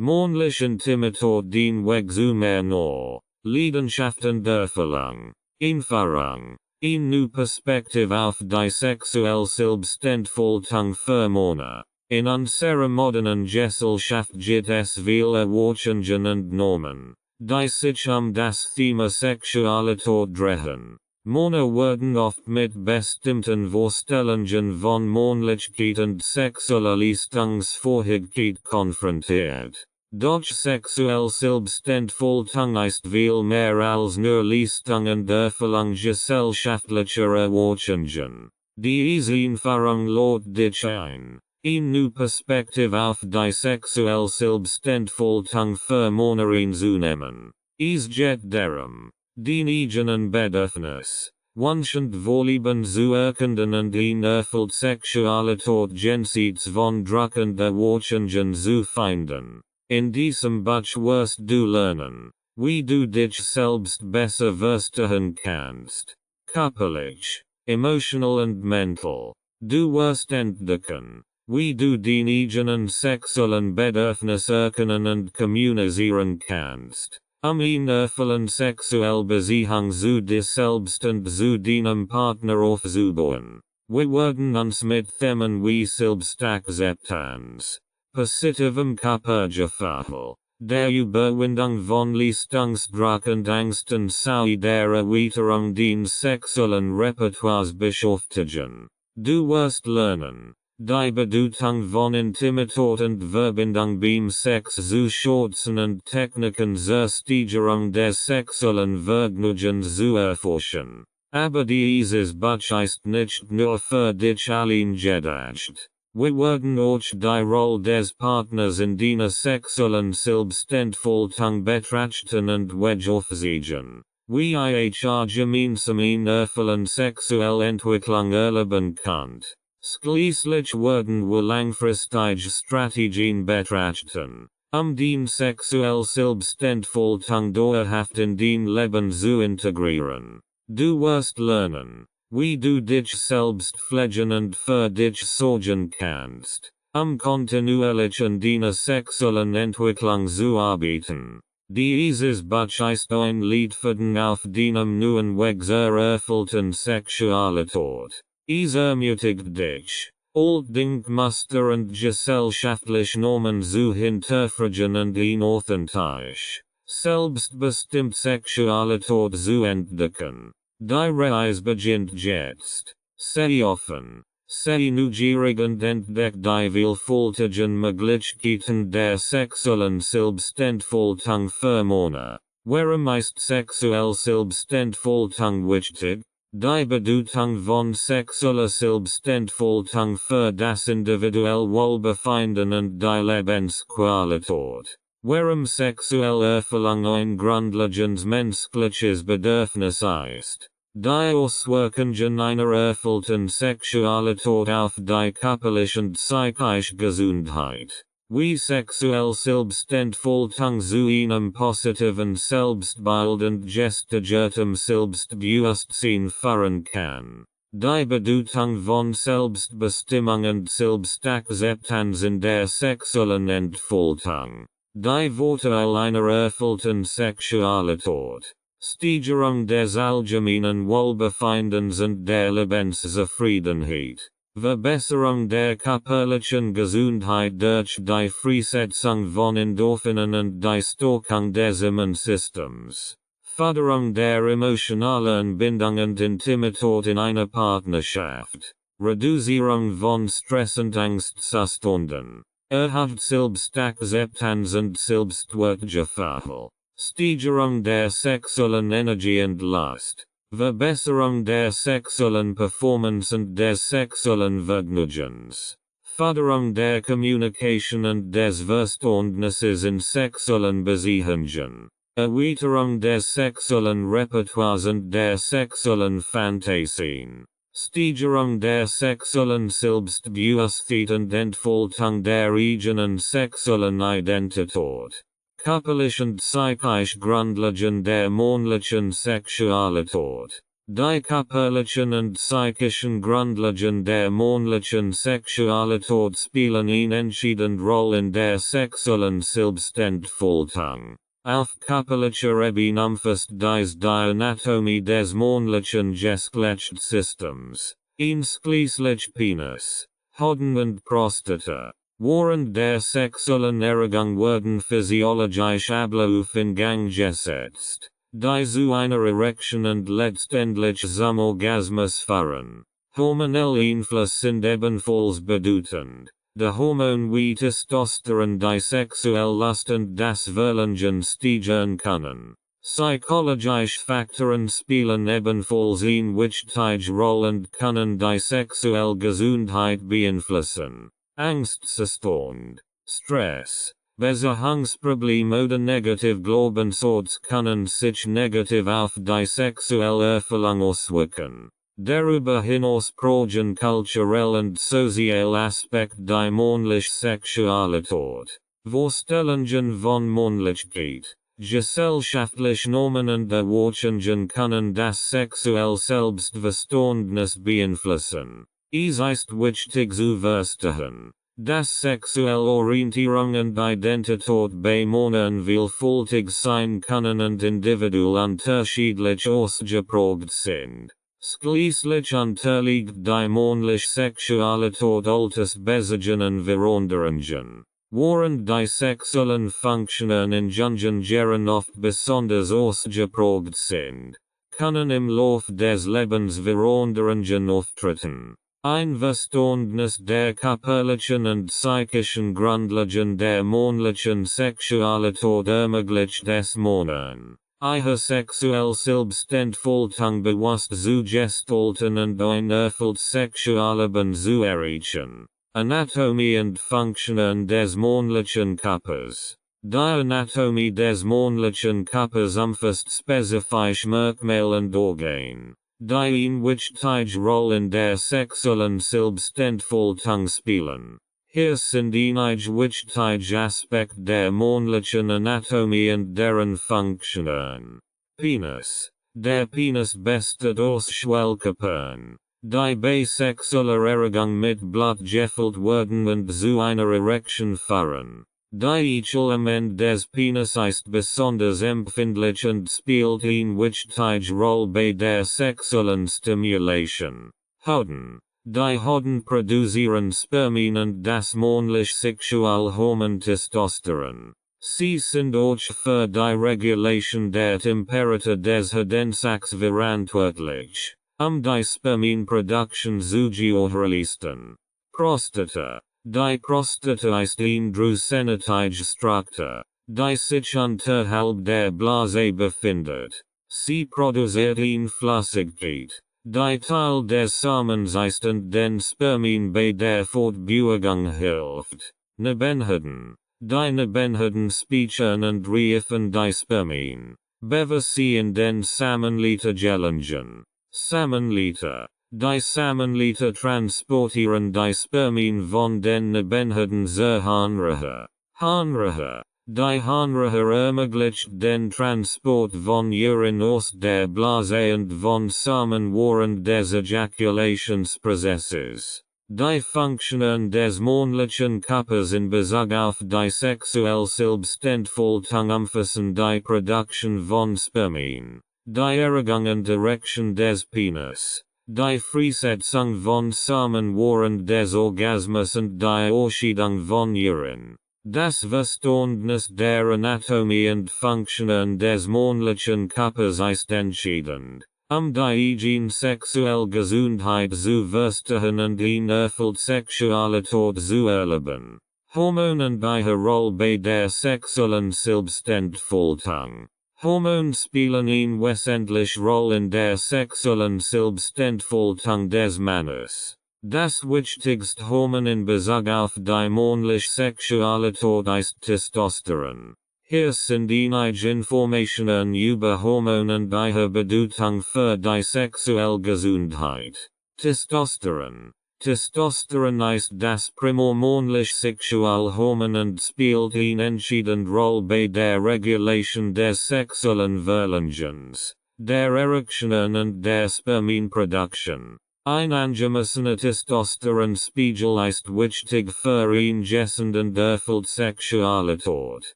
Mornlichen Timitor den Weg zu mehr Nor, Leidenschaften der Verlang, Einführung, nu Perspektive auf die sexuelle Selbstentfaltung vermorne. In unserer modernen Gesellschaft gibt es viele Erwartungen und Normen, die sich das Thema Sexualität drehen. Männer werden oft mit bestimmten Vorstellungen von Männlichkeit und sexueller Leistungsfähigkeit konfrontiert. Doch sexuelle Selbstentfaltung ist viel mehr als nur Leistung und Erfüllung gesellschaftlicher Erwartungen. Die Einführung lädt dich ein, nu Perspektive auf die sexuelle Selbstentfaltung für Männer einzunehmen. Es geht darum, den eigenen Bedürfnis, Wunsch und Vorlieben zu erkennen und erfüllt Sexualität jenseits von Druck und Erwartungen zu finden. In diesem Buch wirst du lernen, wie du dich selbst besser verstehen kannst. Körperlich, emotional und mental. Du wirst entdecken, wie du den eigenen sexuellen Bedürfnis erkennen und kommunizieren kannst. Ein erfüllen sexuelle Beziehung zu dir selbst und zu deinem Partner aufzubauen. Wir werden uns mit Themen wie Selbstakzeptanz, positivem Körpergefühl, der Überwindung von Leistungsdruck und Angsten sowie der Erweiterung des sexuellen Repertoires beschäftigen. Du wirst lernen, die Bedeutung von Intimität und Verbindung beim Sex zu schätzen und Techniken zur Steigerung des sexuellen Vergnügens zu erforschen. Aber dieses Buch ist nicht nur für dich allein gedacht. Wir werden euch die Rolle des Partners in deiner sexuellen Selbstentfaltung betrachten und euch aufzeigen, wie ihr gemeinsam eine erfüllende sexuelle Entwicklung erleben könnt. Schließlich werden wir langfristige Strategien betrachten, den sexuelle Selbstentfaltung dauerhaft in dein Leben zu integrieren. Du wirst lernen, wie du dich selbst pflegen und für dich sorgen kannst, kontinuierlich an deiner sexuellen Entwicklung zu arbeiten. Dieses Buch ist ein Leitfaden auf deinem neuen Weg zur erfüllten Sexualität. Es ermutigt dich, Denkmuster und gesellschaftliche Normen zu hinterfragen und eine authentisch, selbstbestimmt Sexualität zu entdecken. Die Reise beginnt jetzt. Sei offen, sei neugierig und entdeck die vielfältigen Möglichkeiten der sexuellen Selbstentfaltung für Männer. Warum ist sexuelle Selbstentfaltung wichtig? Die Bedeutung von sexueller Selbstentfaltung für das individuelle Wohlbefinden und die Lebensqualität. Warum sexuelle Erfüllung ein grundlegendes menschliches Bedürfnis ist. Die Auswirkungen einer erfüllten Sexualität auf die körperliche und psychische Gesundheit. Wie sexuelle Selbstentfaltung zu einem positiven Selbstbild und gesteigertem Selbstbewusstsein führen kann. Die Bedeutung von Selbstbestimmung und Selbstakzeptanz in der sexuellen Entfaltung. Die Vorteile einer erfüllten Sexualität. Steigerung des allgemeinen Wohlbefindens und der Lebenszufriedenheit. Verbesserung der körperlichen Gesundheit durch die Freisetzung von Endorphinen und die Stärkung des Immunsystems. Förderung der emotionalen Bindung und Intimität in einer Partnerschaft. Reduzierung von Stress und Angstzuständen. Erhöht Selbstakzeptanz und Selbstwertgefühl. Steigerung der sexuellen Energie und Lust. Verbesserung der sexuellen Performance und des sexuellen Vergnügens. Förderung der Kommunikation und des Verständnisses in sexuellen Beziehungen. Erweiterung des sexuellen Repertoires und der sexuellen Fantasien. Steigerung der sexuellen Selbstbewusstheit und Entfaltung der eigenen sexuellen Identität. Körperlich und psychisch Grundlagen der männlichen Sexualität. Die körperlichen und psychischen Grundlagen der männlichen Sexualität spielen eine entscheidende Rolle in der sexuellen Selbstentfaltung. Auf körperlicher Ebene umfasst dies die Anatomie des männlichen Geschlechtssystems, einschließlich Penis, Hoden und Prostata. Während der sexuellen Erregung werden physiologische Abläufe in Gang gesetzt, die zu einer Erektion und letztendlich zum Orgasmus führen. Hormonelle Einflüsse sind ebenfalls bedeutend. Der Hormon wie Testosteron die sexuelle Lust und das Verlangen steigern können. Psychologische Faktoren spielen ebenfalls eine wichtige Rolle und können die sexuelle Gesundheit beeinflussen. Angstzustand, Stress, Beziehungsprobleme oder negative Glaubenssätze können sich negativ auf die sexuelle Erfüllung auswirken. Darüber hinaus prägen kulturelle und soziale Aspekte die männliche Sexualität. Vorstellungen von Männlichkeit, gesellschaftliche Normen und Erwartungen können das sexuelle Selbstverständnis beeinflussen. Es ist wichtig zu verstehen, dass sexuelle Orientierung und Identität bei Männern vielfältig sein können und individuell unterschiedlich ausgeprägt sind. Schließlich unterliegt die männliche Sexualität altersbezogenen Veränderungen. Während die sexuellen Funktionen in jungen Jahren oft besonders ausgeprägt sind, können im Lauf des Lebens Veränderungen auftreten. Ein Verständnis der körperlichen und psychischen Grundlagen der männlichen Sexualität ermöglicht es Männern, ihre sexuelle Selbstentfaltung bewusst zu gestalten und ein erfülltes Sexualleben zu erreichen. Anatomie und Funktionen des männlichen Körpers. Die Anatomie des männlichen Körpers umfasst spezifische Merkmale und Organe, die eine wichtige Rolle in der sexuellen Selbstentfaltung spielen. Hier sind einige wichtige Aspekte der männlichen Anatomie und deren Funktionen. Penis. Der Penis besteht aus Schwellkörpern, die bei sexueller Erregung mit Blut gefüllt werden und zu einer Erektion führen. Die Element des Penis ist besonders empfindlich und spielt eine wichtige Rolle bei der sexuellen Stimulation. Hoden. Die Hoden produzieren Spermien und das männliche Sexualhormon Testosteron. Sie sind auch für die Regulation der Temperatur des Hodensacs verantwortlich, die Spermienproduktion zu gewährleisten. Prostata. Die Prostata ist eine drüsenartige Struktur, die sich unterhalb der Blase befindet. Sie produziert eine Flüssigkeit, die Teil des Samens ist und den Spermien bei der Fortbewegung hilft. Nebenhöhlen. Die Nebenhöhlen speichern und reifen die Spermien, bevor sie in den Samenleiter gelangen. Samenleiter. Die Samenleiter transportieren die Spermien von den Nebenhöhlen zur Harnröhre. Harnröhre. Die Harnröhre ermöglicht den Transport von Urin aus der Blase und von Samen während des Ejakulationsprozesses. Die Funktionen des männlichen Körpers in Bezug auf die sexuelle Selbstentfaltung umfassen die Produktion von Spermien, die Erregung und Erektion des Penis, die Freisetzung von Samen während des Orgasmus und die Ausscheidung von Urin. Das Verständnis der Anatomie und Funktionen des männlichen Körpers ist entscheidend, die eigene sexuelle Gesundheit zu verstehen und eine erfüllte Sexualität zu erleben. Hormone und ihre Rolle bei der sexuellen Selbstentfaltung. Hormone spielen eine wesentliche Rolle in der sexuellen Selbstentfaltung des Mannes. Das wichtigste Hormon in Bezug auf die männliche Sexualität ist Testosteron. Hier sind einige Informationen über Hormone und ihre Bedeutung für die sexuelle Gesundheit. Testosteron. Testosteron ist das primärmännliche Sexualhormon und spielt eine entscheidende Rolle bei der Regulation des sexuellen Verlangens, der Erektionen und der Spermienproduktion. Ein angemessener Testosteronspiegel ist wichtig für ihn und erfüllt Sexualität.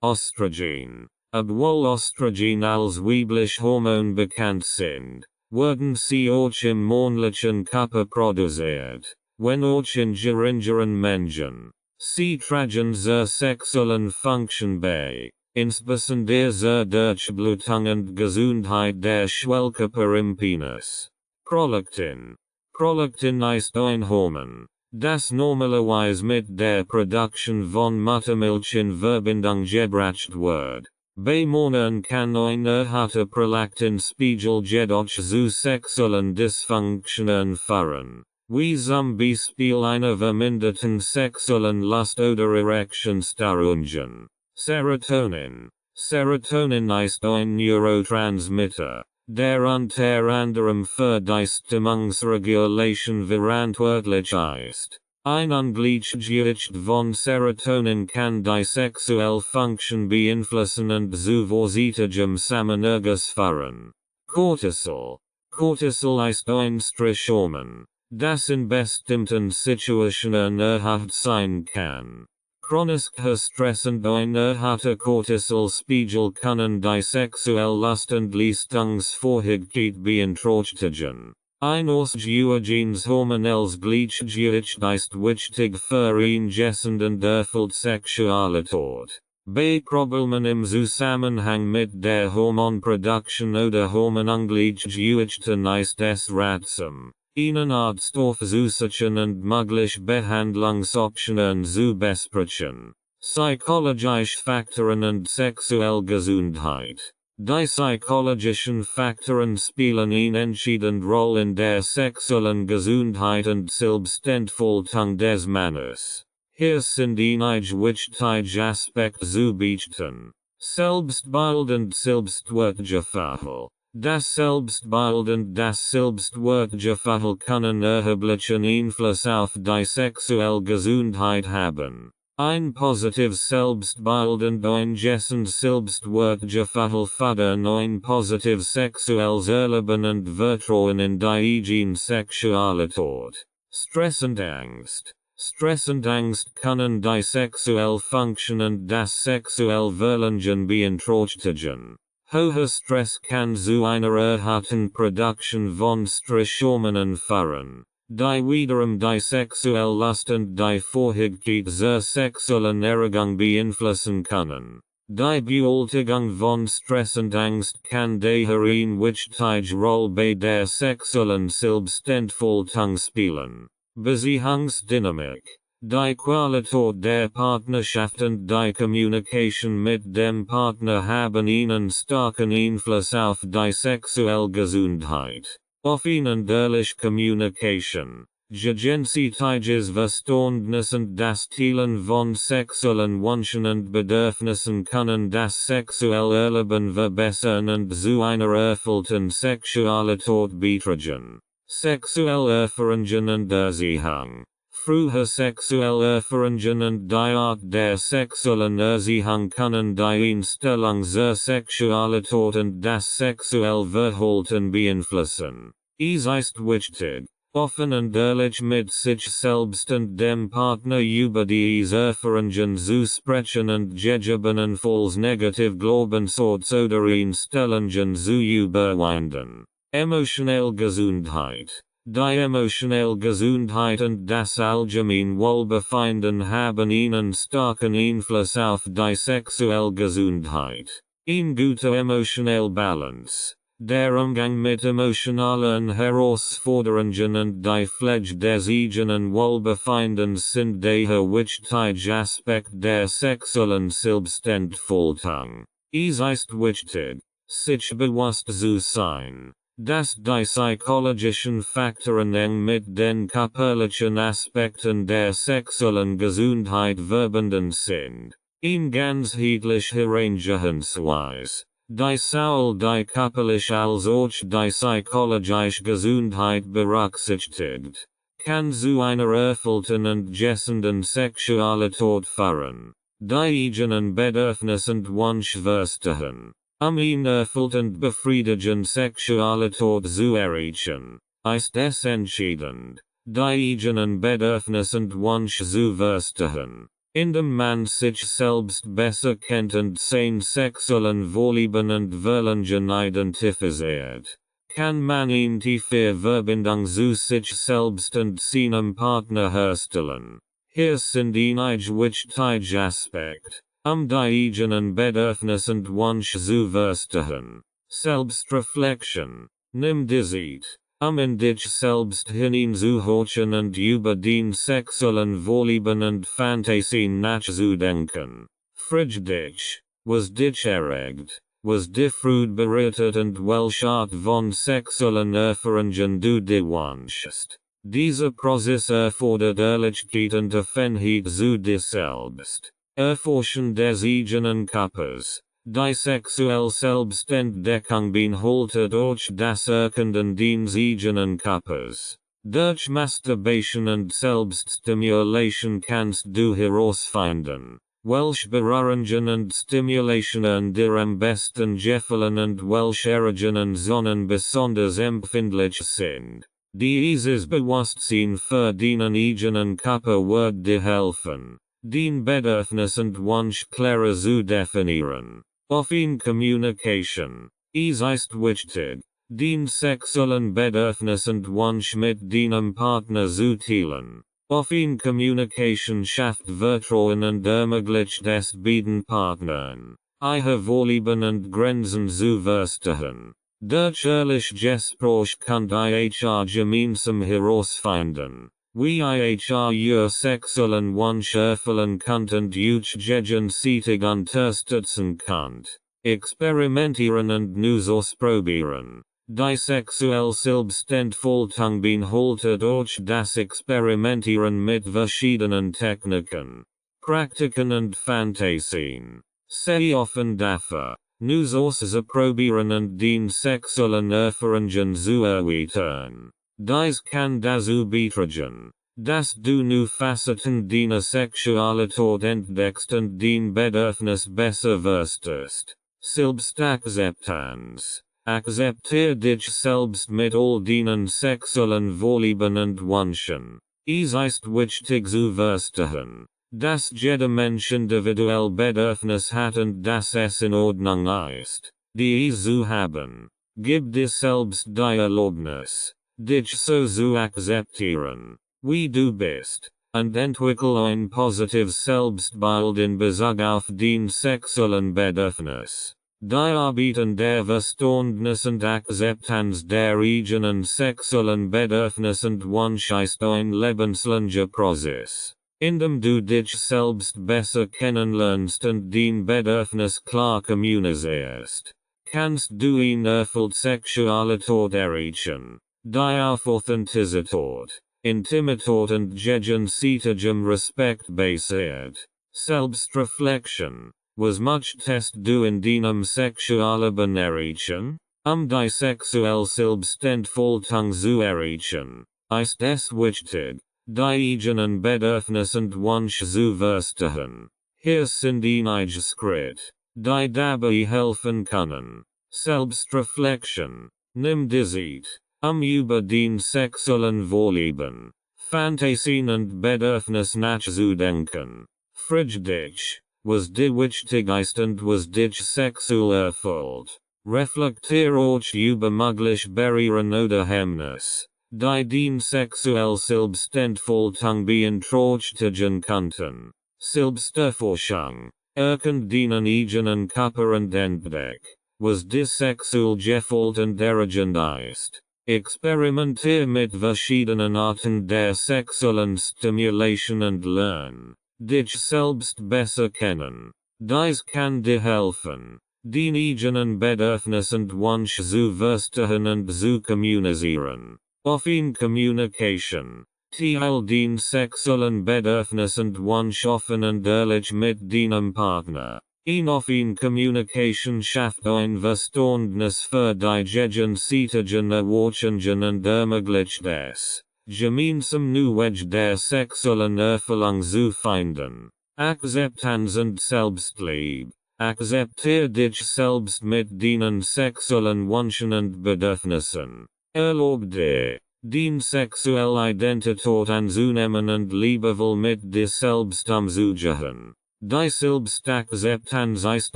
Östrogen. Obwohl Östrogen als weiblich Hormon bekannt sind, werden sie auch im männlichen Körper produziert, wenn auch in geringeren Mengen. Sie tragen zur sexuellen Funktion bei, insbesondere zur Durchblutung und Gesundheit der Schwellkörper im Penis. Prolaktin. Prolaktin ist ein Hormon, das normalerweise mit der Produktion von Muttermilch in Verbindung gebracht wird. Bei Männern kann ein erhöhter Prolaktinspiegel jedoch zu sexuellen Dysfunktionen führen, wie zum Beispiel einer verminderten sexuellen Lust oder Erektionsstörungen. Serotonin. Serotonin ist ein Neurotransmitter, der unter anderem für die Stimmungsregulation verantwortlich ist. Ein Ungleichgewicht von Serotonin kann die sexuelle Funktion beeinflussen und zu vorsichtigem Samenerguss führen. Cortisol. Cortisol ist ein Stresshormon, das in bestimmten Situationen erhöht sein kann. Chronischer Stress und ein erhöhter Cortisolspiegel können die sexuelle Lust und Leistungsfähigkeit beeinträchtigen. Ein ausgewogenes hormonelles Gleichgewicht ist wichtig für ihn und erfüllt Sexualität. Bei Problemen im Zusammenhang mit der Hormonproduktion oder Hormonungleichgewichten ist es ratsam, einen Arzt aufzusuchen und mögliche Behandlungsoptionen zu besprechen. Psychologische Faktoren und sexuelle Gesundheit. Die psychologischen Faktoren spielen eine entscheidende Rolle in der sexuellen Gesundheit und Selbstentfaltung des Mannes. Hier sind einige wichtige Aspekte zu beachten. Selbstbild und Selbstwertgefühl. Das Selbstbild und das Selbstwertgefühl können erheblichen Einfluss auf die sexuelle Gesundheit haben. Ein positives Selbstbild und ein gessundes Selbstwertgefühl fördern ein positives sexuelles Erleben und Vertrauen in die eigene Sexualität. Stress und Angst. Stress und Angst können die sexuelle Funktion und das sexuelle Verlangen beeinträchtigen. Hoher Stress kann zu einer erhöhten Produktion von Stresshormonen führen, die wiederum die sexuelle Lust und die Fähigkeit zur sexuellen Erregung beeinflussen können. Die Bewältigung von Stress und Angst kann daher eine wichtige Rolle bei der sexuellen Selbstentfaltung spielen. Beziehungsdynamik. Die Qualität der Partnerschaft und die Kommunikation mit dem Partner haben einen starken Einfluss auf die sexuelle Gesundheit. Offen und ehrliche Kommunikation, gegenseitiges Verständnis und das Teilen von sexuellen Wünschen und Bedürfnissen können das sexuelle Erleben verbessern und zu einer erfüllten Sexualität beitragen. Sexuelle Erfahrungen und Erziehung. Frühe sexuelle Erfahrungen und die Art der sexuellen Erziehung können die Einstellung zur Sexualität und das sexuelle Verhalten beeinflussen. Es ist wichtig, offen und ehrlich mit sich selbst und dem Partner über die Erfahrungen zu sprechen und gegebenenfalls negative Glaubenssätze oder Einstellungen zu überwinden. Emotionelle Gesundheit. Die emotionelle Gesundheit und das allgemeine Wohlbefinden haben einen starken Einfluss auf die sexuelle Gesundheit. Eine gute emotionelle Balance. Der Umgang mit emotionalen Herausforderungen und die Pflege des eigenen Wohlbefindens sind daher wichtige Aspekte der sexuellen Selbstentfaltung. Es ist wichtig, sich bewusst zu sein, dass die psychologischen Faktoren eng mit den körperlichen Aspekten der sexuellen Gesundheit verbunden sind. In ganzheitlicher Herangehensweise. Die sowohl die körperliche als auch die psychologische Gesundheit berücksichtigt, kann zu einer erfüllten und gesunden Sexualität führen. Die eigenen Bedürfnisse und Wünsche verstehen. ihn erfüllt und befriedigen Sexualität zu erreichen, ist es entscheidend, die eigenen Bedürfnisse und Wünsche zu verstehen. Indem man sich selbst besser kennt und seine sexuellen Vorlieben und Wünsche identifiziert, kann man eine tiefe Verbindung zu sich selbst und seinem Partner herstellen. Hier sind einige wichtige Aspekte, die eigenen Bedürfnisse und Wünsche zu verstehen. Selbstreflexion. Nimm die Zeit, in dich selbst hineinzuhorchen und über den sexuellen Vorlieben und Fantasien nachzudenken. Frage dich, was dich erregt, was dich bereitet und welche Art von sexuellen Erfahrungen du dir wünschst. Dieser Prozess erfordert Ehrlichkeit und Offenheit zu dir selbst. Erforschen des eigenen Körpers. Die sexuelle Selbstentdeckung beinhaltet durch das Erkennen des eigenen Körpers. Durch Masturbation und Selbststimulation kannst du herausfinden, welche Berührungen und Stimulationen dir am besten gefallen und welche Erregungen Zonen besonders empfindlich sind. Dieses Bewusstsein für deinen eigenen Körper wird dir helfen, den Bedürfnis und Wunsch klarer zu definieren. Offene Kommunikation. Es ist wichtig, den sexuellen Bedürfnis und Wunsch mit deinem Partner zu teilen. Offene Kommunikation schafft Vertrauen und ermöglicht es beiden Partnern, ihre Vorlieben und Grenzen zu verstehen. Durch ehrlich Gespräch könnt ihr gemeinsam herausfinden, wie ihr sexuellen Wunsch erfüllen könnt und euch gegenseitig unterstützen könnt. Experimentieren und Neues ausprobieren. Die sexuelle Selbstentfaltung beinhaltet durch das Experimentieren mit verschiedenen Techniken, Praktiken und Fantasien. Sei offen dafür, Neues auszuprobieren und den sexuellen Erfahrungen zu erweitern. Dies kann dazu beitragen, dass du neue Facetten deiner Sexualität entdeckst und den Bedürfnis besser verstehst. Selbstakzeptanz. Akzeptiere dich selbst mit all deinen sexuellen Vorlieben und Wünschen. Es ist wichtig zu verstehen, dass jeder Mensch individuell Bedürfnis hat und dass es in Ordnung ist, die zu haben. Gib dir selbst die Erlaubnis, dich so zu akzeptieren, wie du bist, und entwickle ein positives Selbstbild in Bezug auf den sexuellen Bedürfnis. Die Arbeit an der Verständnis und Akzeptanz der eigenen sexuellen Bedürfnisse und Wünsche ist ein lebenslanger Prozess, indem du dich selbst besser kennenlernst und den Bedürfnis klar kommunizierst. Kannst du eine erfüllte Sexualität erreichen, die auf Authentizität, Intimität und gegenseitigem Respekt basiert. Selbstreflexion. Was möchtest du in deinem Sexualleben erreichen? Die sexuelle Selbstentfaltung zu erreichen, ist es wichtig, die eigenen Bedürfnisse und Wünsche zu verstehen. Hier sind einige Schritte, die dabei helfen können. Selbstreflexion. Nimm die Zeit, über den sexuellen Vorlieben, Fantasien und Bedürfnis nachzudenken. Frage dich, was dir wichtig ist und was dich sexuell erfüllt. Reflektiere über mögliche Barrieren oder Hemmnisse, die den sexuelle Selbstentfaltung beeinträchtigen könnten. Selbsterforschung. Erkennt deinen eigenen Körper und entdeck, was dir sexuell gefällt und erregend ist. Experimentiere mit verschiedenen Arten der sexuellen Stimulation und lern, dich selbst besser kennen. Dies kann dir helfen, den eigenen Bedürfnis und Wunsch zu verstehen und zu kommunizieren. Offene Kommunikation. Teile den sexuellen Bedürfnis und Wunsch offen und ehrlich mit deinem Partner. Offene Kommunikation schafft ein Verständnis für die gegenseitigen Erwartungen und ermöglicht es, gemeinsam neue Wege der sexuellen Erfüllung zu finden. Akzeptanz und Selbstliebe. Akzeptier dich selbst mit deinen sexuellen Wünschen und Bedürfnissen. Erlaub dir, deine sexuelle Identität anzunehmen und liebevoll mit dir selbst umzugehen. Die Selbstakzeptanz ist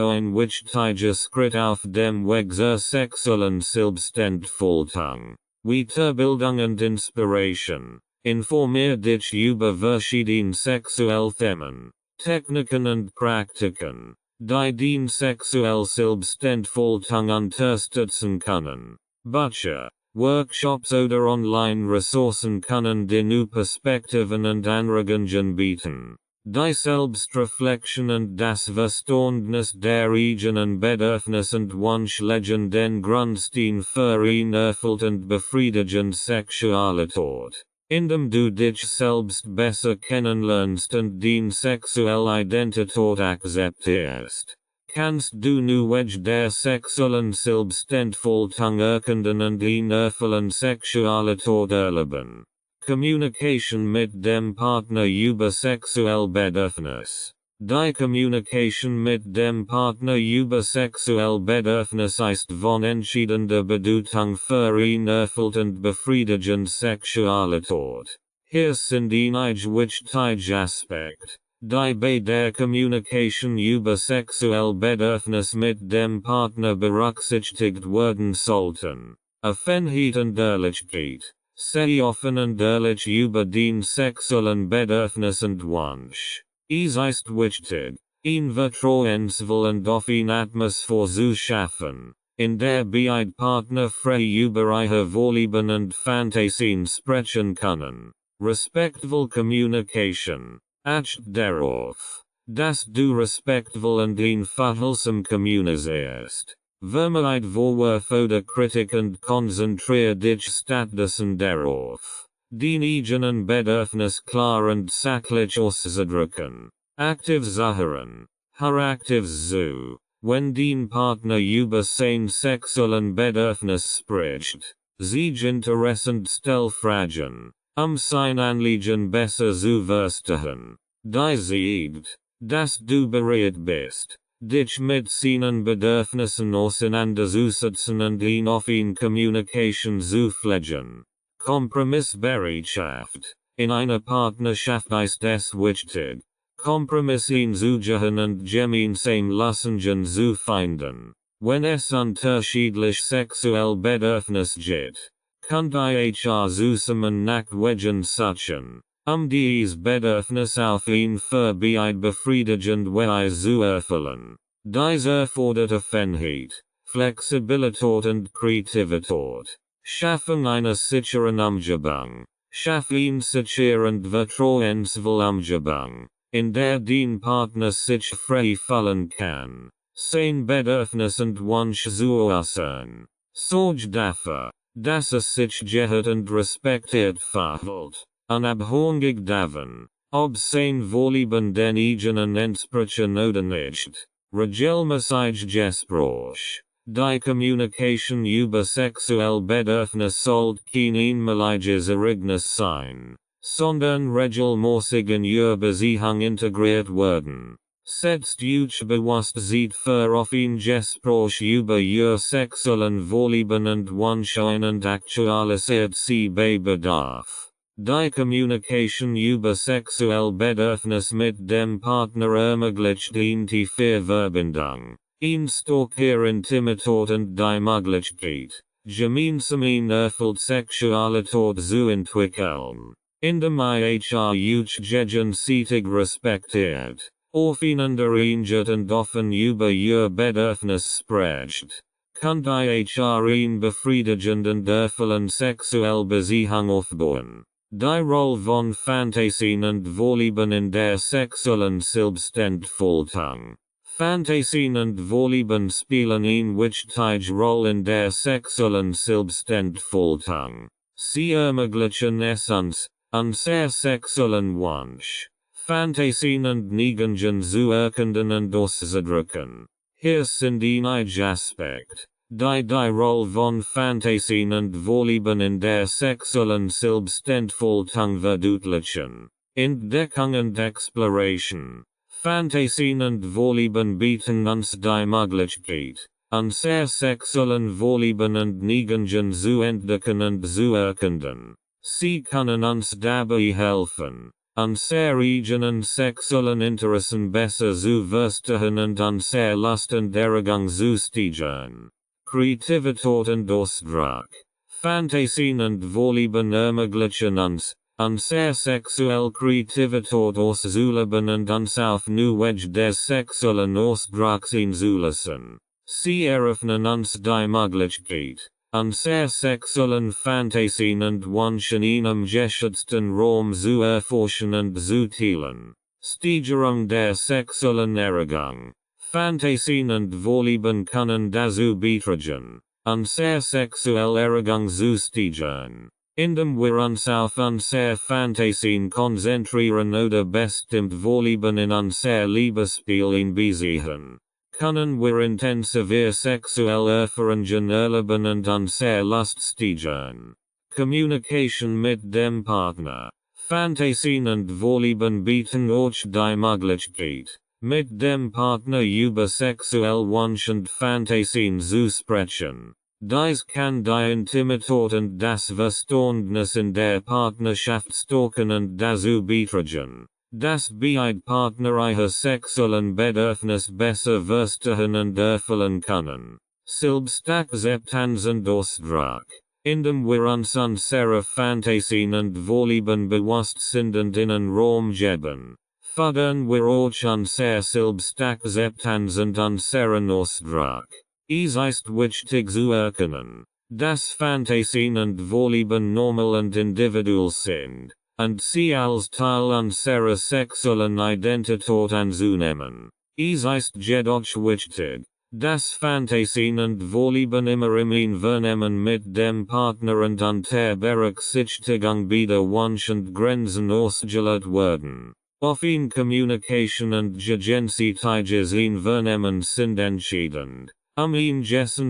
ein wichtiger Schritt auf dem Weg zur sexuellen Selbstentfaltung. Weiterbildung und Inspiration. Informier dich über verschiedene sexuelle Themen, Techniken und Praktiken, die deine sexuelle Selbstentfaltung unterstützen können. Bücher, Workshops oder Online-Ressourcen können dir neue Perspektiven und Anregungen bieten. Die Selbstreflexion und das Verständnis der eigenen Bedürfnisse und Wünsche legen den Grundstein für eine erfüllte und befriedigende Sexualität. Indem du dich selbst besser kennenlernst und deine sexuelle Identität akzeptierst, kannst du nu Weg der sexuellen Selbstentfaltung erkunden und eine erfüllende Sexualität erleben. Communication mit dem Partner über sexuelle Bedürfnis. Die Communication mit dem Partner über sexuelle Bedürfnis ist von entscheidender Bedeutung für eine erfüllte und befriedigende Sexualität. Hier sind einige wichtige Aspekte, die bei der Communication über sexuelle Bedürfnis mit dem Partner berücksichtigt werden sollten. Offenheit und Ehrlichkeit. Sei offen und ehrlich über den sexuellen Bedürfnis und Wunsch. Es ist wichtig, ein vertrauensvoll und offene Atmosphäre zu schaffen, in der beide Partner frei über ihre Vorlieben und Fantasien sprechen können. Respectful Communication. Acht darauf, dass du respektvoll und einfühlsam kommunizierst. Vermeid Vorwürfe oder Kritik und konzentrier dich stattdessen darauf, deine eigenen Bedürfnis klar und sachlich auszudrücken. Aktiv zuhören. Hör aktiv zu, wenn dein Partner über sein sexuellen Bedürfnis spricht. Sich interessant stell Fragen, sein Anliegen besser zu verstehen. Die zeigt, dass du bereit bist, dich mit seinen Bedürfnissen auseinanderzusetzen und ihn auf in Communication zu pflegen. Kompromissbereitschaft. In einer Partnerschaft ist es wichtig, Kompromisse einzugehen und gemeinsam Lösungen zu finden. Wenn es unterschiedlich sexuell Bedürfnis gibt, könnt ihr zusammen nach Wegen suchen, dies Bedürfnis auf ein für beide befriedigend Weise zu erfüllen. Dies erfordert Offenheit, Flexibilität und Kreativität. Schaffung einer sicheren Umgebung. Schaff ein sicher und vertrauensvoll Umgebung, in der dein Partner sich frei fühlen kann, sein Bedürfnis und Wunsch zu äußern. Sorge dafür, dass sich gehört und respektiert fühlt. Unabhängig davon, ob sein Vorlieben den eigenen entsprechen oder nicht. Regelmäßig Gespräch. Die Communication über sexuelle Bedürfnis sollte kein einmaliges Ereignis sein, sondern regelmäßig in Ihre Beziehung integriert werden. Setzt euch bewusst Zeit für auf ein Gespräch über Ihre sexuellen Vorlieben und Wünsche ein und aktualisiert sie bei Bedarf. Die Communication über sexuelle Bedürfnis mit dem Partner ermöglicht eine tiefe Verbindung, eine starke Intimität und die Möglichkeit, gemeinsam eine erfüllte Sexualität zu entwickeln. Indem ihr euch gegenseitig respektiert, aufeinander eingeht und offen über ihr Bedürfnis sprecht, könnt ihr eine befriedigende und erfüllende sexuelle Beziehung aufbauen. Die Rolle von Fantasien und Vorlieben in der sexuellen Selbstentfaltung. Fantasien und Vorlieben spielen eine wichtige Rolle in der sexuellen Selbstentfaltung. Sie ermöglichen es uns, unser sexuellen Wunsch, Fantasien und Neigungen zu erkunden und auszudrücken. Hier sind einige Aspekte, die Rolle von Fantasien und Vorlieben in der sexuellen Selbstentfaltung verdeutlichen. Entdeckung und Exploration. Fantasien und Vorlieben bieten uns die Möglichkeit, unser sexuellen Vorlieben und Neigungen zu entdecken und zu erkennen. Sie können uns dabei helfen, unser eigenen sexuellen Interessen besser zu verstehen und unser Lust und Erregung zu steigern. Kreativität und Ausdruck. Fantasien und Vorlieben ermöglichen uns, unser sexuelle Kreativität auszuleben und uns auf neue des sexuellen Ausdrucks einzulassen. Sie eröffnen uns die Möglichkeit, unser sexuellen Fantasien und Wünschen in einem geschützten Raum zu erforschen und zu teilen. Steigerung der sexuellen Erregung. Fantasien und Vorlieben können dazu beitragen, unser sexuelle Erregung zu steigern. Indem wir uns auf unser Fantasien konzentrieren oder bestimmt Vorlieben in unser Liebesspiel einbeziehen, können wir intensiver sexuelle Erfahrungen erleben und unser Lust steigern. Communication mit dem Partner. Fantasien und Vorlieben bieten euch die Möglichkeit, mit dem Partner über sexuelle Wünsche und Fantasien zu sprechen. Dies kann die Intimität und das Verständnis in der Partnerschaft stärken und dazu beitragen, dass beide Partner ihre sexuellen Bedürfnisse besser verstehen und erfüllen können. Selbstakzeptanz und Ausdruck. Indem wir uns unserer Fantasien und Vorlieben bewusst sind und in einen Raum geben, fördern wir auch unser Selbstakzeptanz und unseren Ausdruck. Es ist wichtig zu erkennen, dass Fantasien und Vorlieben normal und individuell sind, und sie als Teil unserer sexuellen Identität anzunehmen. Es ist jedoch wichtig, dass Fantasien und Vorlieben immer im Einvernehmen mit dem Partner und unter Berücksichtigung beider Wünsche und Grenzen ausgehandelt werden. Offene Kommunikation und gegenseitiges Einvernehmen sind entscheidend, ein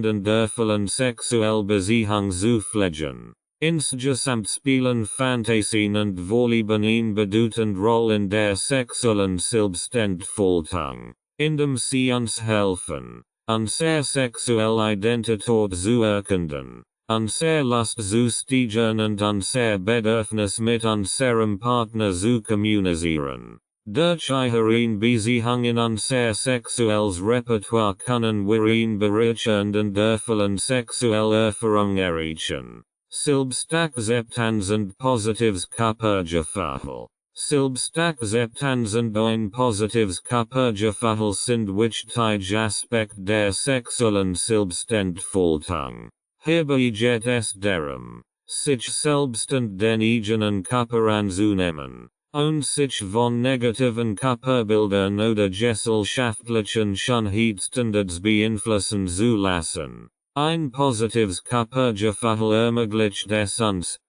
und erfüllend sexuelle Beziehung zu pflegen. Insgesamt spielen Fantasien und Vorlieben eine bedeutende Rolle in der sexuellen Selbstentfaltung, indem sie uns helfen, unsere sexuelle Identität zu erkennen, unsere Lust zu steigern und unser Bedürfnis mit unserem Partner zu kommunizieren. Durch ihre Einbeziehung in unser sexuelles Repertoire können wir eine bereichernde und erfüllende sexuelle Erfahrung erreichen. Selbstakzeptanz und positives Körpergefühl. Selbstakzeptanz und ein positives Körpergefühl sind wichtige Aspekte der sexuellen Selbstentfaltung. Hierbei geht es darum, sich selbst und den eigenen Körper anzunehmen, und sich von negativen Körperbildern oder gesellschaftlichen Schönheitsstandards beeinflussen zu lassen. Ein positives Körpergefühl ermöglicht es uns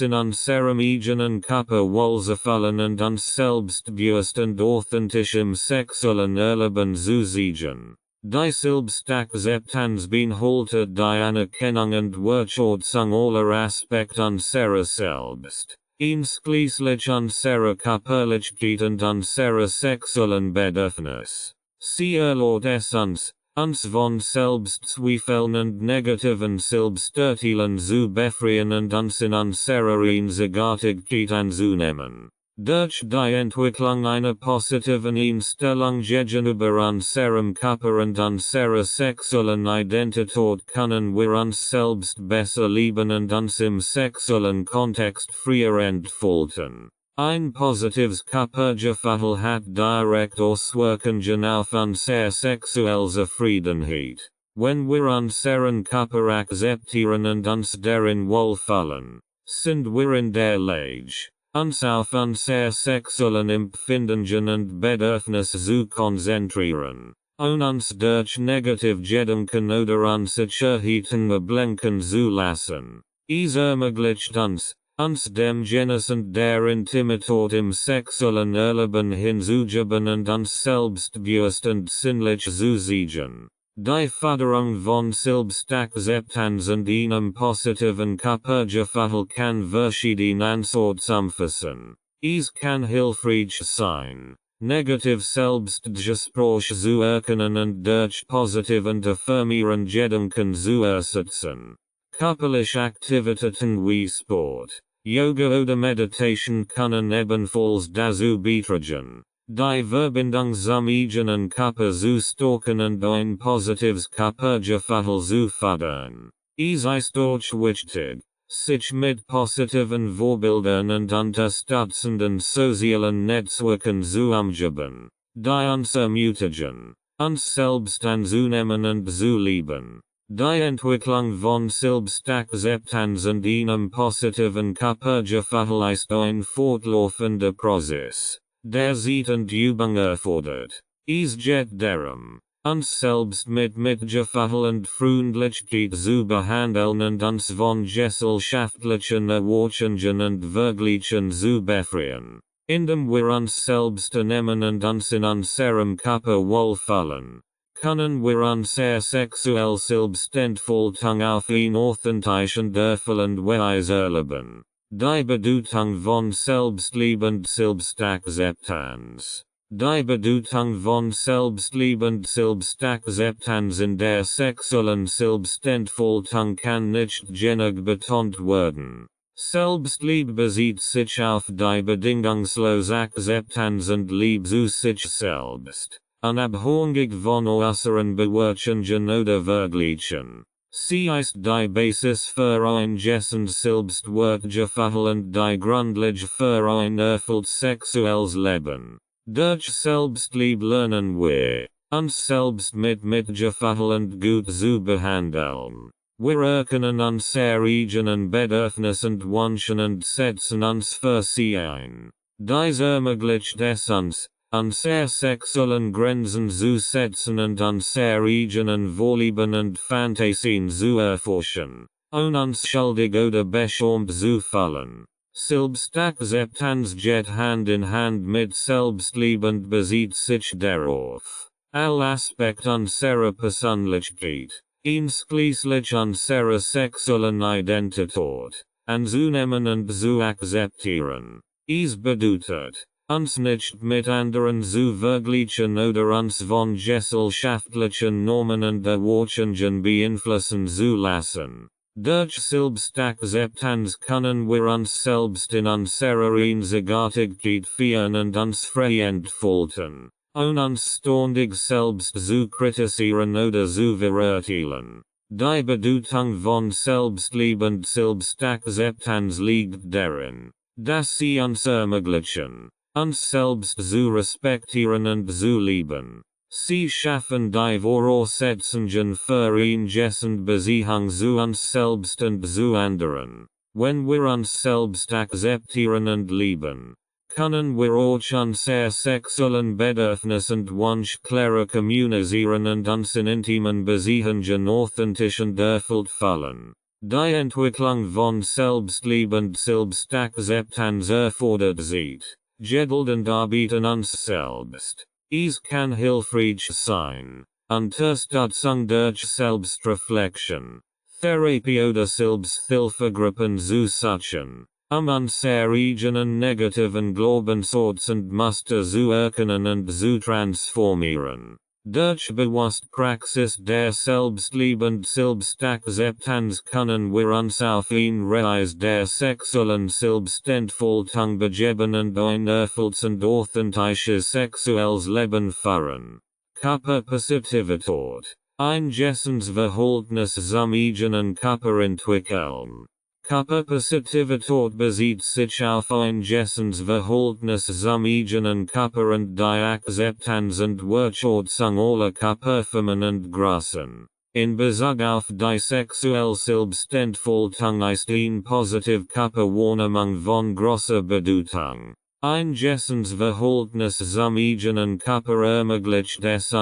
in unserem eigenen Körper wohlzufühlen und uns selbstbewusst und authentisch im sexuellen Erleben zu sein. Die Selbstakzeptanz beinhaltet die Anerkennung und Wertschätzung aller Aspekte unserer selbst, einschließlich unserer Körperlichkeit und unserer sexuellen Bedürfnisse. Sie erlaubt es uns von Selbstzweifeln und negativen Selbsturteilen zu befreien und uns in unserer Einzigartigkeit anzunehmen. Durch die Entwicklung einer positiven Einstellung gegenüber unserem Körper und unserer sexuellen Identität können wir uns selbst besser lieben und uns im sexuellen Kontext freier entfalten. Ein positives Körpergefühl hat direkt Auswirkungen auf unser sexuelle Zufriedenheit. Wenn wir unseren Körper akzeptieren und uns darin wohlfühlen, sind wir in der Lage, uns auf unsere sexuellen Empfindungen und Bedürfnisse zu konzentrieren, und uns durch negative Gedanken oder Unsicherheiten ablenken zu lassen. Es ermöglicht uns dem Genuss und der Intimität im sexuellen Erleben hinzugeben und uns selbstbewusst und sinnlich zu sein. Die Förderung von Selbstakzeptanz und einem positiven Körpergefühl kann verschiedene Ansätze umfassen. Es kann hilfreich sein, negativ selbstgespräch zu erkennen und durch positiv und affirmieren Gedanken zu ersetzen. Körperliche Aktivitäten wie Sport, Yoga oder Meditation können ebenfalls dazu beitragen, die Verbindung zum eigenen Körper zu stärken und ein positives Körpergefühl zu fördern. Es ist auch wichtig, sich mit positiven Vorbildern und unterstützenden sozialen Netzwerken zu umgeben, die uns ermutigen, uns selbst anzunehmen und zu lieben. Die Entwicklung von Selbstakzeptanz und einem positiven Körpergefühl ist ein fortlaufender Prozess, der Zeit und Übung erfordert. Es geht darum, uns selbst mit Mitgefühl und Freundlichkeit zu behandeln und uns von gesellschaftlichen Erwartungen und Vergleichen zu befreien, indem wir uns selbst annehmen und uns in unserem Körper wohlfühlen. Können wir unser sexuell Selbstentfaltung auf eine authentische und erfüllende Weise erleben. Die Bedeutung von Selbstliebe und Selbstakzeptanz. Die Bedeutung von Selbstliebe und Selbstakzeptanz in der sexuellen Selbstentfaltung kann nicht genug betont werden. Selbstliebe bezieht sich auf die bedingungslose Akzeptanz und Liebe zu sich selbst. Unabhängig von äußeren Bewertungen oder Vergleichen. Sie ist die Basis für ein gesundes Selbstwertgefühl und die Grundlage für ein erfülltes sexuelles Leben. Durch Selbstliebe lernen wir, uns selbst mit Mitgefühl und gut zu behandeln. Wir erkennen unser eigenen Bedürfnis und Wünsche und setzen uns für sie ein. Dies ermöglicht es uns, unser sexuellen Grenzen zu setzen und unser eigenen Vorlieben und Fantasien zu erforschen, ohne uns schuldig oder beschämt zu fühlen. Selbstakzeptanz geht Hand in Hand mit Selbstliebe und bezieht sich darauf, alle Aspekte unserer Persönlichkeit, einschließlich unserer sexuellen Identität, anzunehmen und zu akzeptieren. Es bedeutet, uns nicht mit anderen zu vergleichen oder uns von gesellschaftlichen Normen und Erwartungen beeinflussen zu lassen. Durch Selbstakzeptanz können wir uns selbst in unserer Einzigartigkeit feiern und uns frei entfalten, ohne uns ständig selbst zu kritisieren oder zu verurteilen. Die Bedeutung von Selbstliebe und Selbstakzeptanz liegt darin, dass sie uns ermöglichen, uns selbst zu respektieren und zu lieben. Sie schaffen die Voraussetzungen für eine gesunde Beziehung zu uns selbst und zu anderen. Wenn wir uns selbst akzeptieren und lieben, können wir auch unser sexuellen Bedürfnis und Wunsch klarer kommunizieren und uns in intimen Beziehungen authentisch und erfüllt fühlen. Die Entwicklung von Selbstliebe und Selbstakzeptanz erfordert Zeit, Geduld und Arbeit an uns selbst. Es kann hilfreich sein, Unterstützung durch Selbstreflexion, Therapie oder Selbsthilfegruppen zu suchen, unser eigenen negativen Glaubenssatz und Muster zu erkennen und zu transformieren. Durch bewusst Praxis der Selbstliebe und Selbstakzeptanz können wir uns auf eine Reise der sexuellen Selbstentfaltung begeben und ein erfülltes und authentisches sexuelles Leben führen. Körperpositivität. Ein gesundes Verhältnis zum eigenen Körper entwickeln. Körperpositivität bezieht sich auf ein gesundes Verhältnis zum eigenen Körper und die Akzeptanz und Wertschätzung aller Körperformen und Größen. In Bezug auf die sexuelle Selbstentfaltung ist eine positive Körperwahrnehmung von großer Bedeutung. Ein gesundes Verhältnis zum eigenen Körper ermöglicht es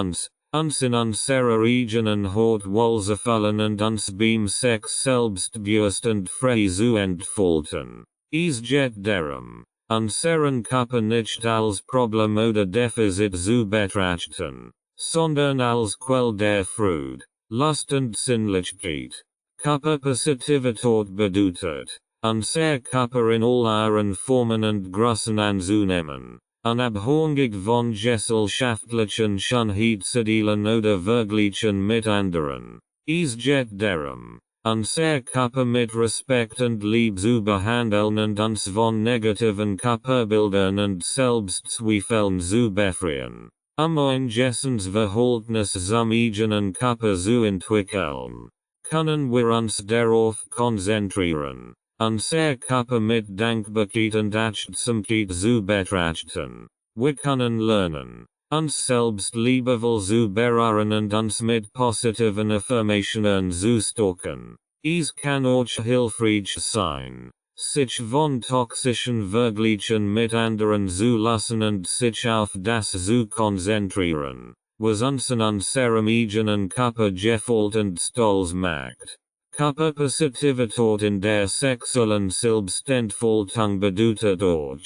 uns in unserer eigenen Haut wohlzufühlen und uns beim Sex selbstbewusst und frei zu entfalten. Es geht darum, unseren Körper nicht als Problem oder Defizit zu betrachten, sondern als Quell der Freude, Lust und Sinnlichkeit. Körperpositivität bedeutet, unser Körper in all ihren Formen und Größen anzunehmen, unabhängig von gesellschaftlichen Schönheitsidealen oder verglichen mit anderen. Es geht darum, unser Körper mit Respekt und Liebe zu behandeln und uns von negativen Körperbildern und Selbstzweifeln zu befreien. Ein Verhaltnis zum eigenen Körper zu entwickeln, können wir uns darauf konzentrieren, unser Körper mit Dankbarkeit und Achtsamkeit zu betrachten. Wir können lernen, uns selbst liebevoll zu bewahren und uns mit positiven Affirmationen zu stärken. Es kann auch hilfreich sein, sich von toxischen Vergleichen mit anderen zu lassen und sich auf das zu konzentrieren, was uns in unserem eigenen Körper gefällt und stolz macht. Körperpositivität in der sexuellen Selbstentfaltung bedeutet auch,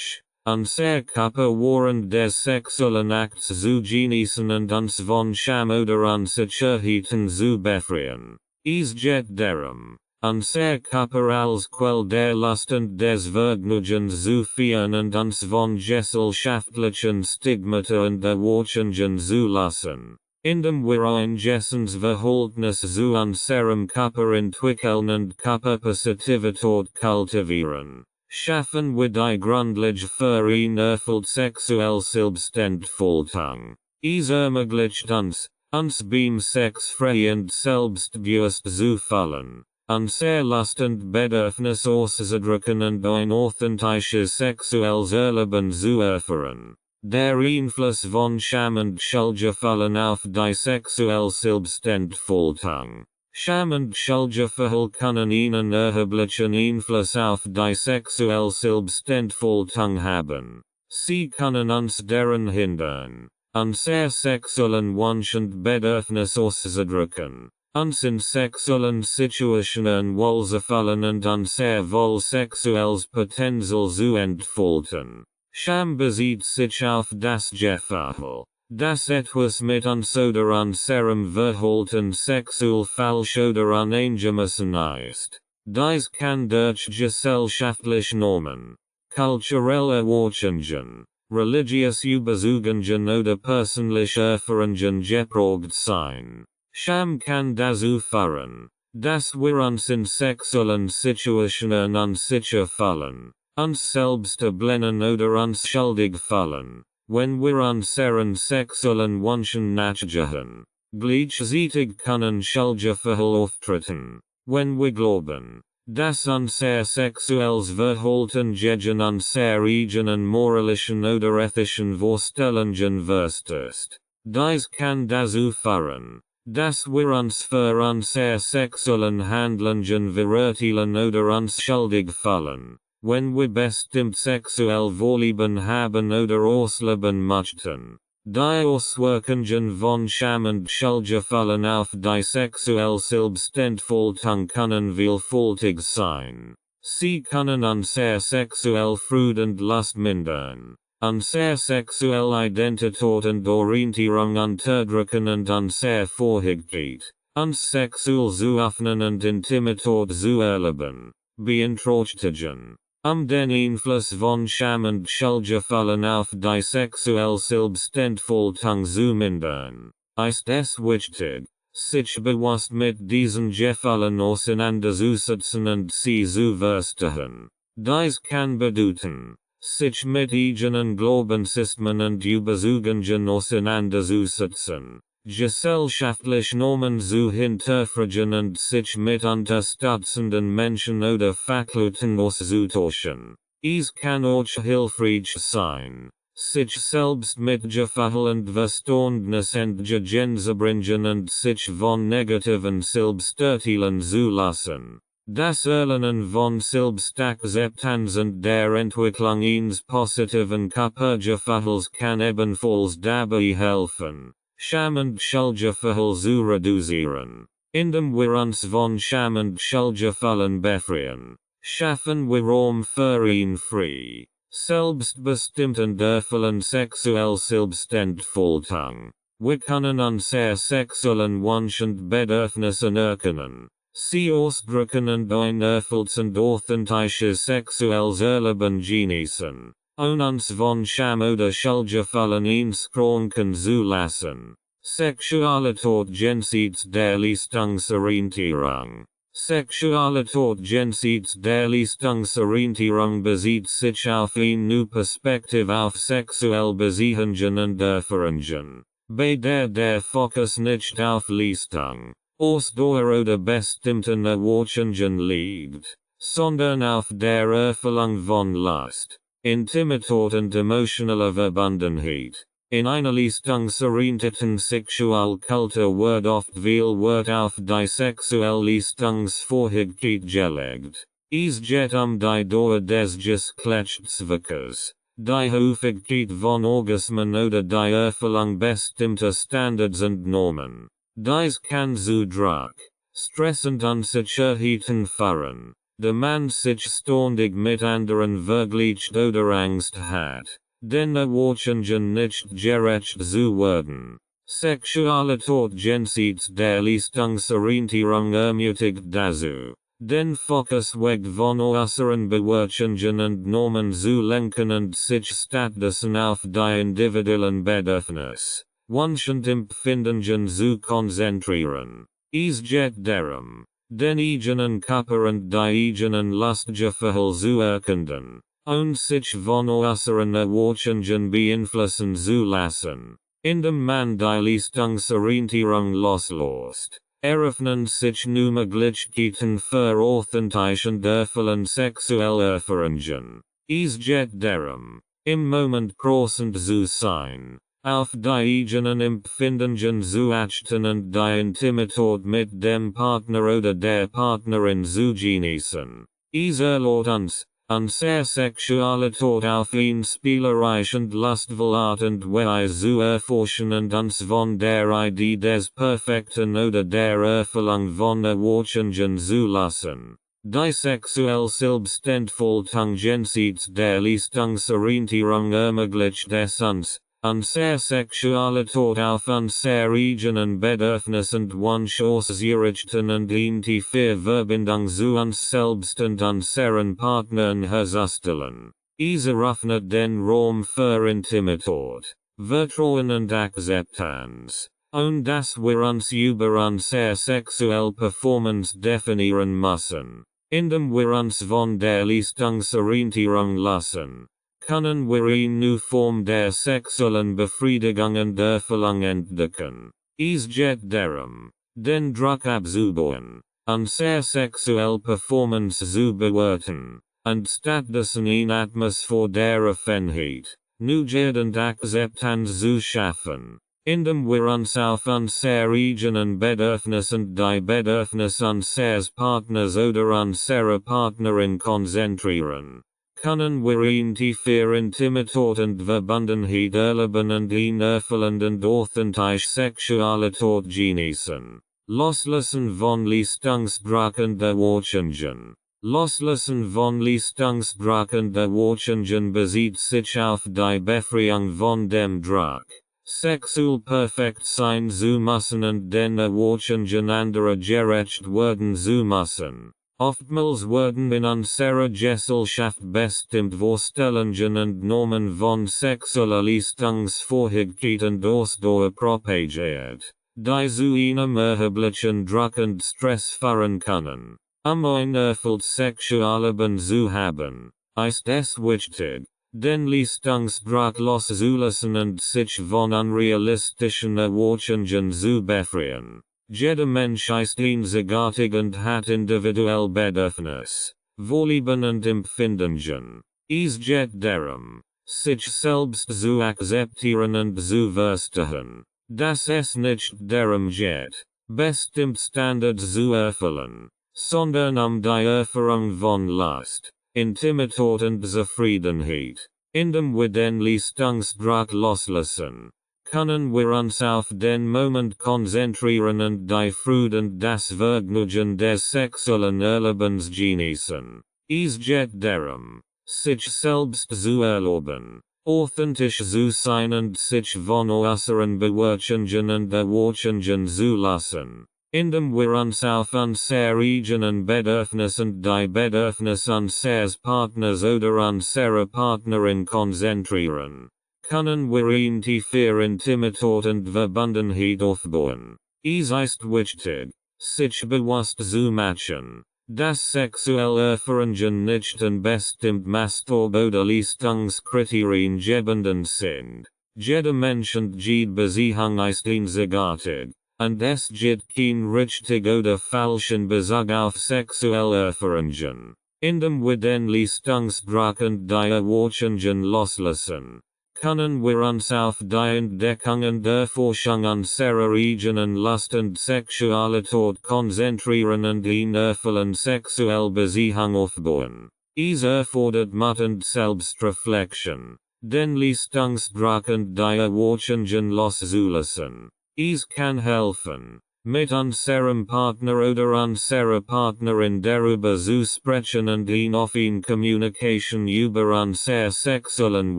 unser Körper während des sexuellen Akts zu genießen und uns von Scham oder Unsicherheiten zu befreien. Es geht darum, unser Körper als Quell der Lust und des Vergnügens zu führen und uns von gesellschaftlichen Stigmata und Erwartungen zu lassen, indem wir ein Verhaltnis zu unserem Körper entwickeln und Körperpositivität kultivieren. Schaffen wir die Grundlage für eine erfüllte sexuelle Selbstentfaltung. Es ermöglicht uns beim Sex frei und selbstbewusst zu fühlen, unser Lust und Bedürfnis auszudrücken und ein authentisches sexuelles Erleben zu erfahren. Der Einfluss von Scham und Schuldgefühlen auf die sexuelle Selbstentfaltung. Scham und Schuldgefühle können einen erheblichen Einfluss auf die sexuelle Selbstentfaltung haben. Sie können uns daran hindern, unser sexuellen Wunsch und Bedürfnis auszudrücken, uns in sexuellen Situationen wohlzufühlen und unser sexuelles Potenzial zu entfalten. Scham bezieht sich auf das Gefühl, dass etwas mit uns oder unserem Verhalten sexuell falsch oder unangemessen ist. Dies kann durch gesellschaftliche Normen, kulturelle Erwartungen, religiöse Überzeugungen oder persönliche Erfahrungen geprägt sein. Scham kann dazu führen, dass wir uns in sexuellen Situationen unsicher fühlen, uns selbst ablehnen oder uns schuldig fühlen, wenn wir unseren sexuellen Wünschen nachgehen. Gleichzeitig können Schuldgefühle auftreten, wenn wir glauben, dass unser sexuelles Verhalten gegen unser eigenen moralischen oder ethischen Vorstellungen verstößt. Dies kann dazu führen, dass wir uns für unser sexuellen Handlungen verurteilen oder uns schuldig fühlen, wenn wir bestimmt sexuell Vorlieben haben oder ausleben möchten. Die Auswirkungen von Scham und Schuldgefühlen auf die sexuelle Selbstentfaltung können vielfältig sein. Sie können unser sexuell Freude und Lust mindern, unser sexuelle Identität und Orientierung unterdrücken und unser Fähigkeit, uns sexuell zu öffnen und Intimität zu erleben, beeinträchtigen. Den Einfluss von Scham und Schuldgefühlen auf die sexuelle Selbstentfaltung zu mindern, ist es wichtig, sich bewusst mit diesen Gefühlen auseinanderzusetzen und sie zu verstehen. Dies kann bedeuten, sich mit eigenen Glaubenssystemen und Überzeugungen auseinanderzusetzen, gesellschaftliche Normen zu hinterfragen und sich mit unterstützenden Menschen oder Fachleuten auszutauschen. Es kann auch hilfreich sein, sich selbst mit Gefühl und Verständnis entgegenzubringen und sich von negativen Selbsturteilen zu lassen. Das Erlernen von Selbstakzeptanz und der Entwicklung eines positiven Körpergefühls kann ebenfalls dabei helfen, Scham und Schuldgefühle zu reduzieren. Indem wir uns von Scham und Schuldgefühlen befreien, schaffen wir Raum für eine frei, selbstbestimmt und erfüllende sexuelle Selbstentfaltung. Wir können unser sexuellen Wunsch und Bedürfnissen erkennen, sie ausdrücken und ein erfülltes und authentisches sexuelles Erleben genießen. uns von Scham oder Schuldgefühlen einskranken zu lassen. Sexualität jenseits der Leistungsorientierung. Sexualität jenseits der Leistungsorientierung bezieht sich auf eine Perspektive auf sexuelle Beziehungen und Erfahrungen, bei der Fokus nicht auf Leistung, Ausdauer oder bestimmten Erwartungen liegt, sondern auf der Erfüllung von Lust, Intimität und emotionaler Verbundenheit. In einer leistungsorientierten Sexualkultur wird oft viel Wert auf die sexuelle Leistungsfähigkeit gelegt. Es geht die Dauer des Geschlechtsverkehrs, die Häufigkeit von Orgasmen oder die Erfüllung bestimmter Standards und Normen. Dies kann zu Druck, Stress und Unsicherheiten führen, da man sich ständig mit anderen vergleicht oder Angst hat, den Erwartungen nicht gerecht zu werden. Sexualität jenseits der Leistungsorientierung ermutigt dazu, den Fokus weg von äußeren Bewertungen und Normen zu lenken und sich stattdessen auf die individuellen Bedürfnisse, Wünsche und Empfindungen zu konzentrieren. Es geht darum, den eigenen Körper und die eigenen Lustgefühle zu erkennen, und sich von äußeren Erwartungen beeinflussen zu lassen. Indem man die Leistungsorientierung loslässt, eröffnen sich neue Möglichkeiten für authentische und erfüllende sexuelle Erfahrungen. Es geht darum, im Moment präsent zu sein, auf die eigenen Empfindungen zu achten und die Intimität mit dem Partner oder der Partnerin zu genießen. Es erlaubt uns, unsere Sexualität auf eine spielerische und lustvolle Art und Weise zu erforschen und uns von der Idee des Perfekten oder der Erfüllung von Erwartungen zu lassen. Die sexuelle Selbstentfaltung jenseits der Leistungsorientierung ermöglicht es uns, unsere Sexualität auf unsere eigenen Bedürfnisse und Wünsche auszurichten und in tiefe Verbindung zu uns selbst und unseren Partnern herzustellen. Es eröffnet den Raum für Intimität, Vertrauen und Akzeptanz, und dass wir uns über unsere sexuelle Performance definieren müssen, indem wir uns von der Leistungsorientierung lassen. Können wir eine neue Form der sexuellen Befriedigung und Erfüllung entdecken. Es geht darum, den Druck abzubauen, unsere sexuelle Performance zu bewerten, und stattdessen eine Atmosphäre der Offenheit, Neugierde und Akzeptanz zu schaffen, indem wir uns auf unsere eigenen Bedürfnisse und die Bedürfnisse unseres Partners oder unserer Partnerin konzentrieren. Können wir eine tiefe Intimität und Verbundenheit erleben und eine erfüllende und authentische Sexualität genießen. Loslassen von Leistungsdruck und Erwartungen. Loslassen von Leistungsdruck und Erwartungen bezieht sich auf die Befreiung von dem Druck, sexuell perfekt sein zu müssen und den Erwartungen anderer gerecht werden zu müssen. Oftmals werden in unserer Gesellschaft bestimmt Vorstellungen und Normen von sexueller Leistungsfähigkeit und Ausdauer propagiert, die zu einem erheblichen Druck und Stress führen können. Ein erfüllt Sexualleben zu haben, ist es wichtig, den Leistungsdruck loszulassen und sich von unrealistischen Erwartungen zu befreien. Jeder Mensch ist einzigartig und hat individuell Bedürfnis, Vorlieben und Empfindungen. Es geht darum, sich selbst zu akzeptieren und zu verstehen, dass es nicht darum geht, bestimmt Standards zu erfüllen, sondern die Erfahrung von Lust, Intimität und Zufriedenheit. Indem wir den Leistungsdruck loslassen, können wir uns auf den Moment konzentrieren und die Freude und das Vergnügen des sexuellen Erlebens genießen. Es geht darum, sich selbst zu erlauben, authentisch zu sein und sich von äußeren Bewertungen und Erwartungen zu lassen. In dem wir uns auf unsere eigenen Bedürfnisse und die Bedürfnisse unseres Partners oder unserer Partnerin konzentrieren, können wir eine tiefer Intimität und Verbundenheit aufbauen. Es ist wichtig, sich bewusst zu machen, dass sexuelle Erfahrungen nicht bestimmt Maßstab oder Leistungskriterien gebenden sind. Jeder Mensch und jede Beziehung ist einzigartig, und es gibt kein richtig oder falschen Bezug auf sexuelle Erfahrungen. Indem wir den Leistungsdruck und die Erwartungen loslassen, können wir uns auf die Entdeckung und Erforschung unserer eigenen Lust und Sexualität konzentrieren und eine erfüllende sexuelle Beziehung aufbauen. Es erfordert Mut und Selbstreflexion, den Leistungsdruck und die Erwartungen loszulassen. Es kann helfen, mit unserem Partner oder unserer Partnerin darüber zu sprechen und in offene Kommunikation über unser sexuellen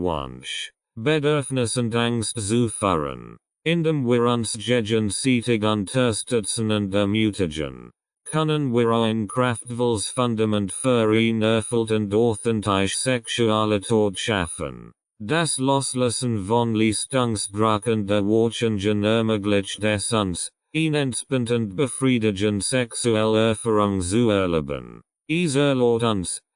Wunsch, Bedürfnis und Angst zu führen. Indem wir uns gegenseitig unterstützen und ermutigen, können wir ein kraftvolles Fundament für eine erfüllte und authentische Sexualität schaffen. Das Loslassen von Leistungsdruck und Erwartungen ermöglicht es uns, eine entspannte und befriedigende sexuelle Erfahrung zu erleben. Es erlaubt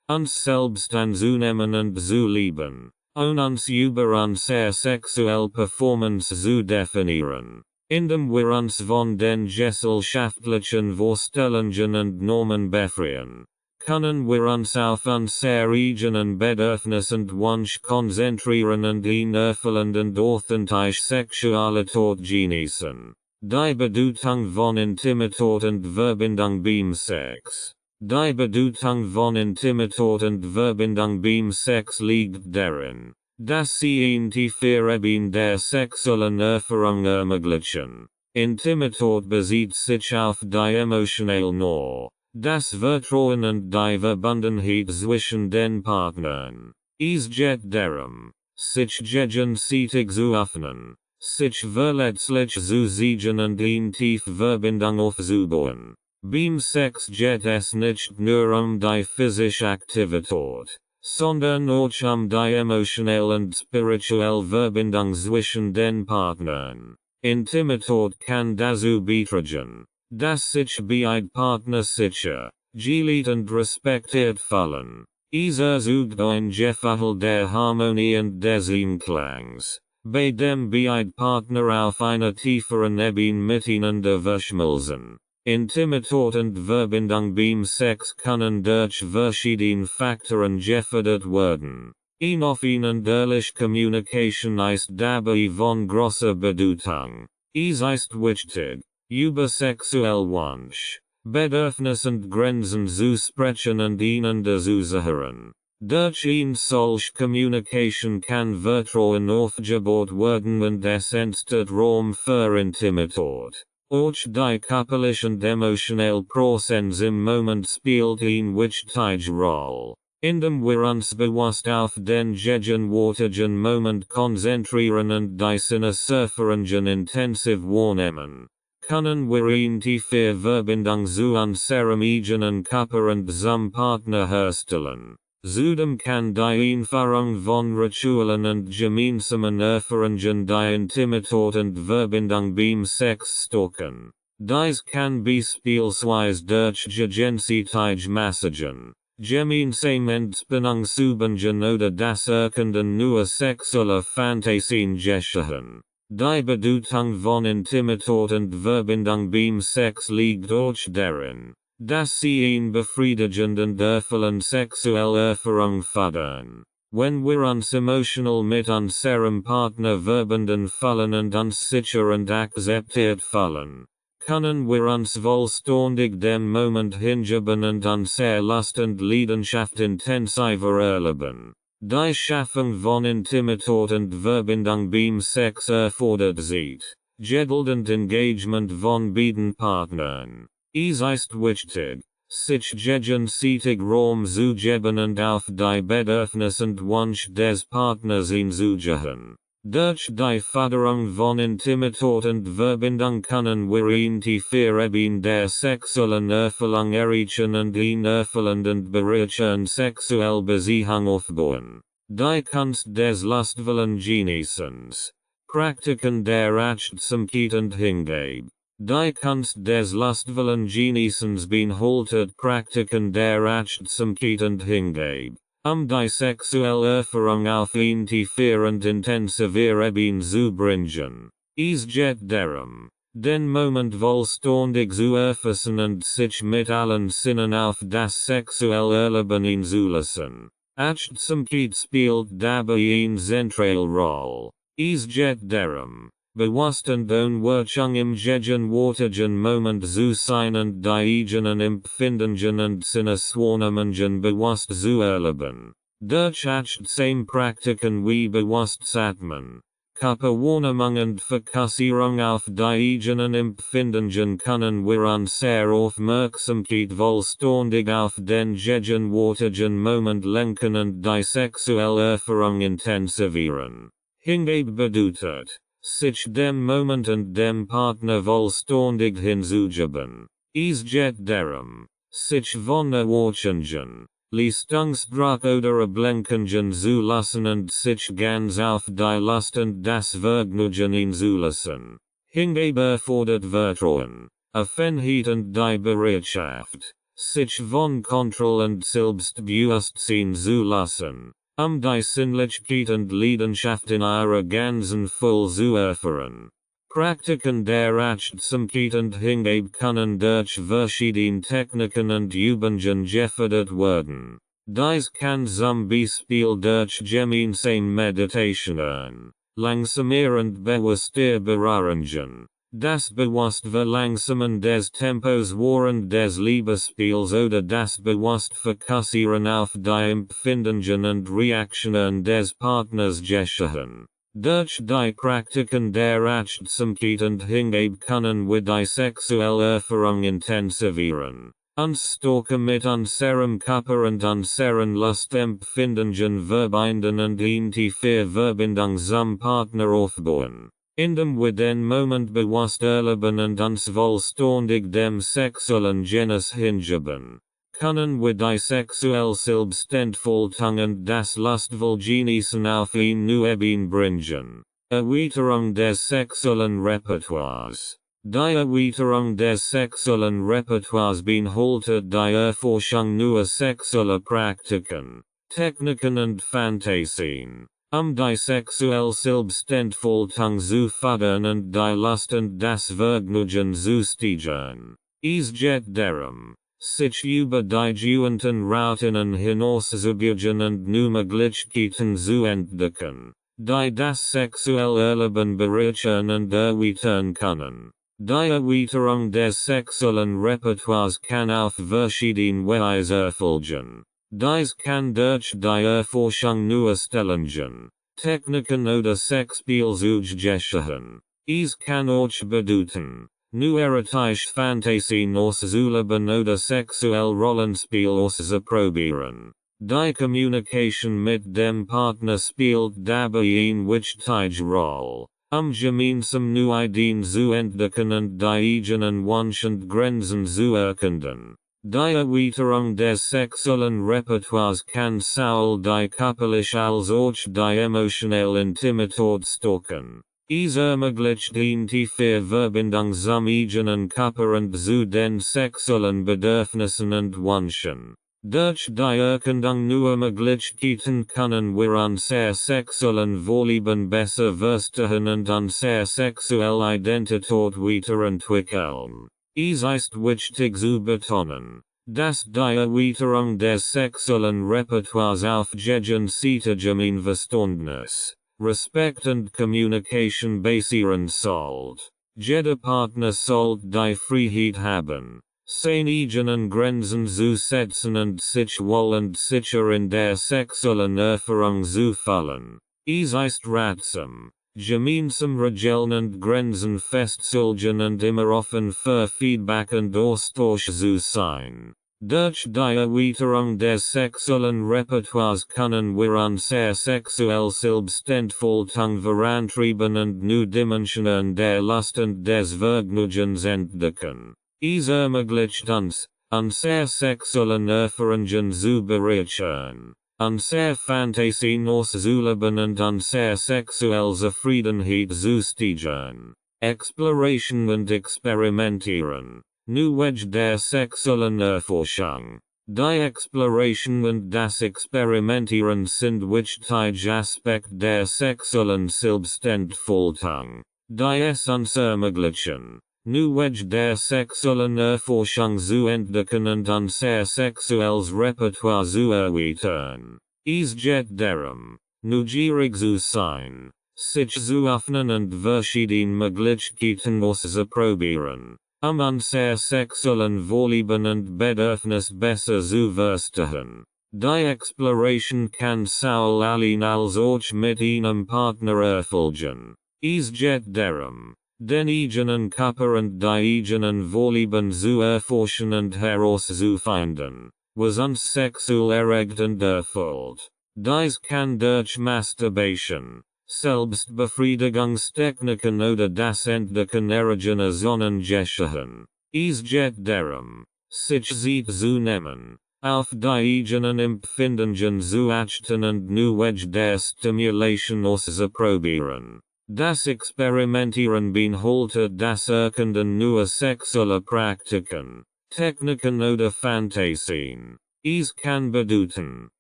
uns selbst anzunehmen und zu lieben, ohne uns über unsere sexuelle Performance zu definieren. Indem wir uns von den gesellschaftlichen Vorstellungen und Normen befreien, können wir uns auf unsere eigenen Bedürfnisse und Wünsche konzentrieren und eine erfüllende und authentische Sexualität genießen. Die Bedeutung von Intimität und Verbindung beim Sex. Die Bedeutung von Intimität und Verbindung beim Sex liegt darin, dass sie eine tiefe Ebene der sexuellen Erfahrung ermöglichen. Intimität bezieht sich auf die emotionale Nähe, das Vertrauen und die Verbundenheit zwischen den Partnern. Es geht darum, sich gegenseitig zu öffnen, sich verletzlich zu zeigen und eine tiefe Verbindung aufzubauen. Beim Sex geht es nicht nur die physische Aktivität, sondern auch die emotionelle und spirituelle Verbindung zwischen den Partnern. Intimität kann dazu beitragen, dass sich beide Partner sicher, geliebt und respektiert fühlen. Es erzeugt ein Gefühl der Harmonie und des Einklangs, bei dem beide Partner auf einer tieferen Ebene miteinander verschmelzen. Intimität und Verbindung beim Sex können durch verschiedene Faktoren gefördert werden. Eine offene und ehrliche Kommunikation ist dabei von großer Bedeutung. Es ist wichtig, über sexuell Wunsch, Bedürfnis und Grenzen zu sprechen und einander zu hören. Durch eine solche Kommunikation kann Vertrauen aufgebaut werden und es entsteht Raum für Intimität. Auch die körperliche und emotionale Präsenz im Moment spielt eine wichtige Rolle. Indem wir uns bewusst auf den gegenwärtigen Moment konzentrieren und die Sinneserfahrungen intensiv wahrnehmen, können wir eine tiefe Verbindung zu unserem eigenen Körper und zum Partner herstellen. Zudem kann die Einführung von Ritualen und gemeinsamen Erfahrungen die Intimität und Verbindung beim Sex stärken. Dies kann beispielsweise durch gegenseitige Massagen, gemeinsame Entspannungsübungen oder das Erkunden neuer sexueller Fantasien geschehen. Die Bedeutung von Intimität und Verbindung beim Sex liegt auch darin, dass sie eine befriedigende und erfüllende sexuelle Erfahrung fördern. Wenn wir uns emotional mit unserem Partner verbunden fühlen und uns sicher und akzeptiert fühlen, können wir uns vollständig dem Moment hingeben und unsere Lust und Leidenschaft intensiver erleben. Die Schaffung von Intimität und Verbindung beim Sex erfordert sich, Geduld und Engagement von beiden Partnern. Es ist wichtig, sich gegenseitig Raum zu geben und auf die Bedürfnisse und Wünsche des Partners einzugehen. Durch die Förderung von Intimität und Verbindung können wir die Vereben der sexuellen Erfüllung erreichen und in erfüllend und bereichernd sexuelle Beziehung aufbauen. Die Kunst des Lustvollen Genießens. Praktiken der Achtsamkeit und Hingabe. Die Kunst des Lustvollen Genießens beinhaltet Praktiken der Achtsamkeit und Hingabe. Die sexuelle Erfahrung auf eine tiefer und intensivere Ebene zu bringen. Es geht darum, den Moment vollständig zu erfassen und sich mit allen Sinnen auf das sexuelle Erleben einzulassen. Achtsamkeit spielt dabei eine zentrale Rolle. Es geht darum, bewusst und unwirksam im gegenwärtigen Moment zu sein und die eigenen Empfindungen und Sinneswahrnehmungen bewusst zu erleben. Durch achtsame Praktiken wie Bewusstsatmen, Körperwahrnehmung und Fokussierung auf die eigenen Empfindungen können wir unsere Aufmerksamkeit vollständig auf den gegenwärtigen Moment lenken und die sexuelle Erfahrung intensivieren. Hingabe bedeutet, sich dem Moment und dem Partner vollständig hinzugeben. Es geht darum, sich von Erwartungen, Leistungsdruck oder Ablenkungen zu lassen und sich ganz auf die Lust und das Vergnügen einzulassen. Hingabe erfordert Vertrauen, Offenheit und die Bereitschaft, sich von Kontrolle und Selbstbewusstsein zu lassen. Die Sinnlichkeit und Leidenschaft in ihrer ganzen Fülle zu erfahren. Praktiken der Achtsamkeit und Hingabe können durch verschiedene Techniken und Übungen gefördert werden. Dies kann zum Beispiel durch gemeinsame Meditationen, langsamer und bewusster Bewahrungen, das bewusst Verlangsamen des Tempos während des Liebesspiels oder das bewusst Fokussieren auf die Empfindungen und Reaktionen des Partners geschehen. Durch die Praktiken der Achtsamkeit und Hingabe können wir die sexuelle Erfahrung intensivieren. Uns stärker mit unserem Körper und unseren Lustempfindungen verbinden und eine tiefe Verbindung zum Partner aufbauen. Indem wir den Moment bewusst erleben und uns vollständig dem sexuellen Genuss hingeben, können wir die sexuelle Selbstentfaltung und das lustvolle Genießen auf eine neue Ebene bringen. Erweiterung des sexuellen Repertoires. Die Erweiterung des sexuellen Repertoires beinhaltet die Erforschung neuer sexueller Praktiken, Techniken und Fantasien. Die sexuelle Selbstentfaltung zu fördern und die Lust und das Vergnügen zu steigern. Es geht darum, sich über die gewohnten Routinen hinauszubewegen und neue Möglichkeiten zu entdecken, die das sexuelle Erleben bereichern und erweitern können. Die Erweiterung des sexuellen Repertoires kann auf verschiedene Weise erfolgen. Dies kann durch die Erforschung neuer Stellungen, Techniken oder Sexspielzeuge geschehen. Es kann auch bedeuten, neue erotische Fantasien auszuleben oder sexuell Rollenspiel auszuprobieren. Die Kommunikation mit dem Partner spielt dabei eine wichtige Rolle, gemeinsam neue Ideen zu entdecken und die eigenen Wünsche und Grenzen zu erkennen. Die Erweiterung des sexuellen Repertoires kann sowohl die körperliche als auch die emotionelle Intimität stärken. Es ermöglicht eine tiefe Verbindung zum eigenen Körper und zu den sexuellen Bedürfnissen und Wünschen. Durch die Erkundung neuer Möglichkeiten können wir unser sexuellen Vorlieben besser verstehen und unsere sexuelle Identität weiterentwickeln. Es ist wichtig zu betonen, dass die Erweiterung des sexuellen Repertoires auf gegenseitigem Verständnis, Respekt und Kommunikation basieren sollte. Jeder Partner sollte die Freiheit haben, seine eigenen Grenzen zu setzen und sich wohl und sicher in der sexuellen Erfahrung zu fühlen. Es ist ratsam, gemeinsam Regeln und Grenzen festzulegen und immer offen für Feedback und Austausch zu sein. Durch die Erweiterung des sexuellen Repertoires können wir unsere sexuelle Selbstentfaltung vorantrieben und neue Dimensionen der Lust und des Vergnügens entdecken. Es ermöglicht uns, unsere sexuellen Erfahrungen zu bereichern, unsere Fantasien auszuleben und unsere sexuelle Zufriedenheit zu steigern. Exploration und Experimentieren. New Wedge der sexuellen Erforschung. Die Exploration und das Experimentieren sind wichtige Aspekt der sexuellen Selbstentfaltung, die es uns ermöglichen, New Wedge der sexuellen Erforschung zu entdecken und unser sexuelles Repertoire zu erweitern. Es geht darum, neugierig zu sein, sich zu öffnen und verschiedene Möglichkeiten auszuprobieren. Unser sexuellen Vorlieben und Bedürfnis besser zu verstehen. Die Exploration kann sowohl allein als auch mit einem Partner erfolgen. Es geht darum, den eigenen Körper und die eigenen Vorlieben zu erforschen und herauszufinden, was uns sexuell erregt und erfüllt. Dies kann durch Masturbation, Selbstbefriedigungstechniken oder das Entdecken erogener Zonen geschehen. Es geht darum, sich Zeit zu nehmen, auf die eigenen Empfindungen zu achten und New Wedge der Stimulation auszuprobieren. Das Experimentieren beinhaltet das Erkunden neuer sexueller Praktiken, Techniken oder Fantasien. Es kann bedeuten,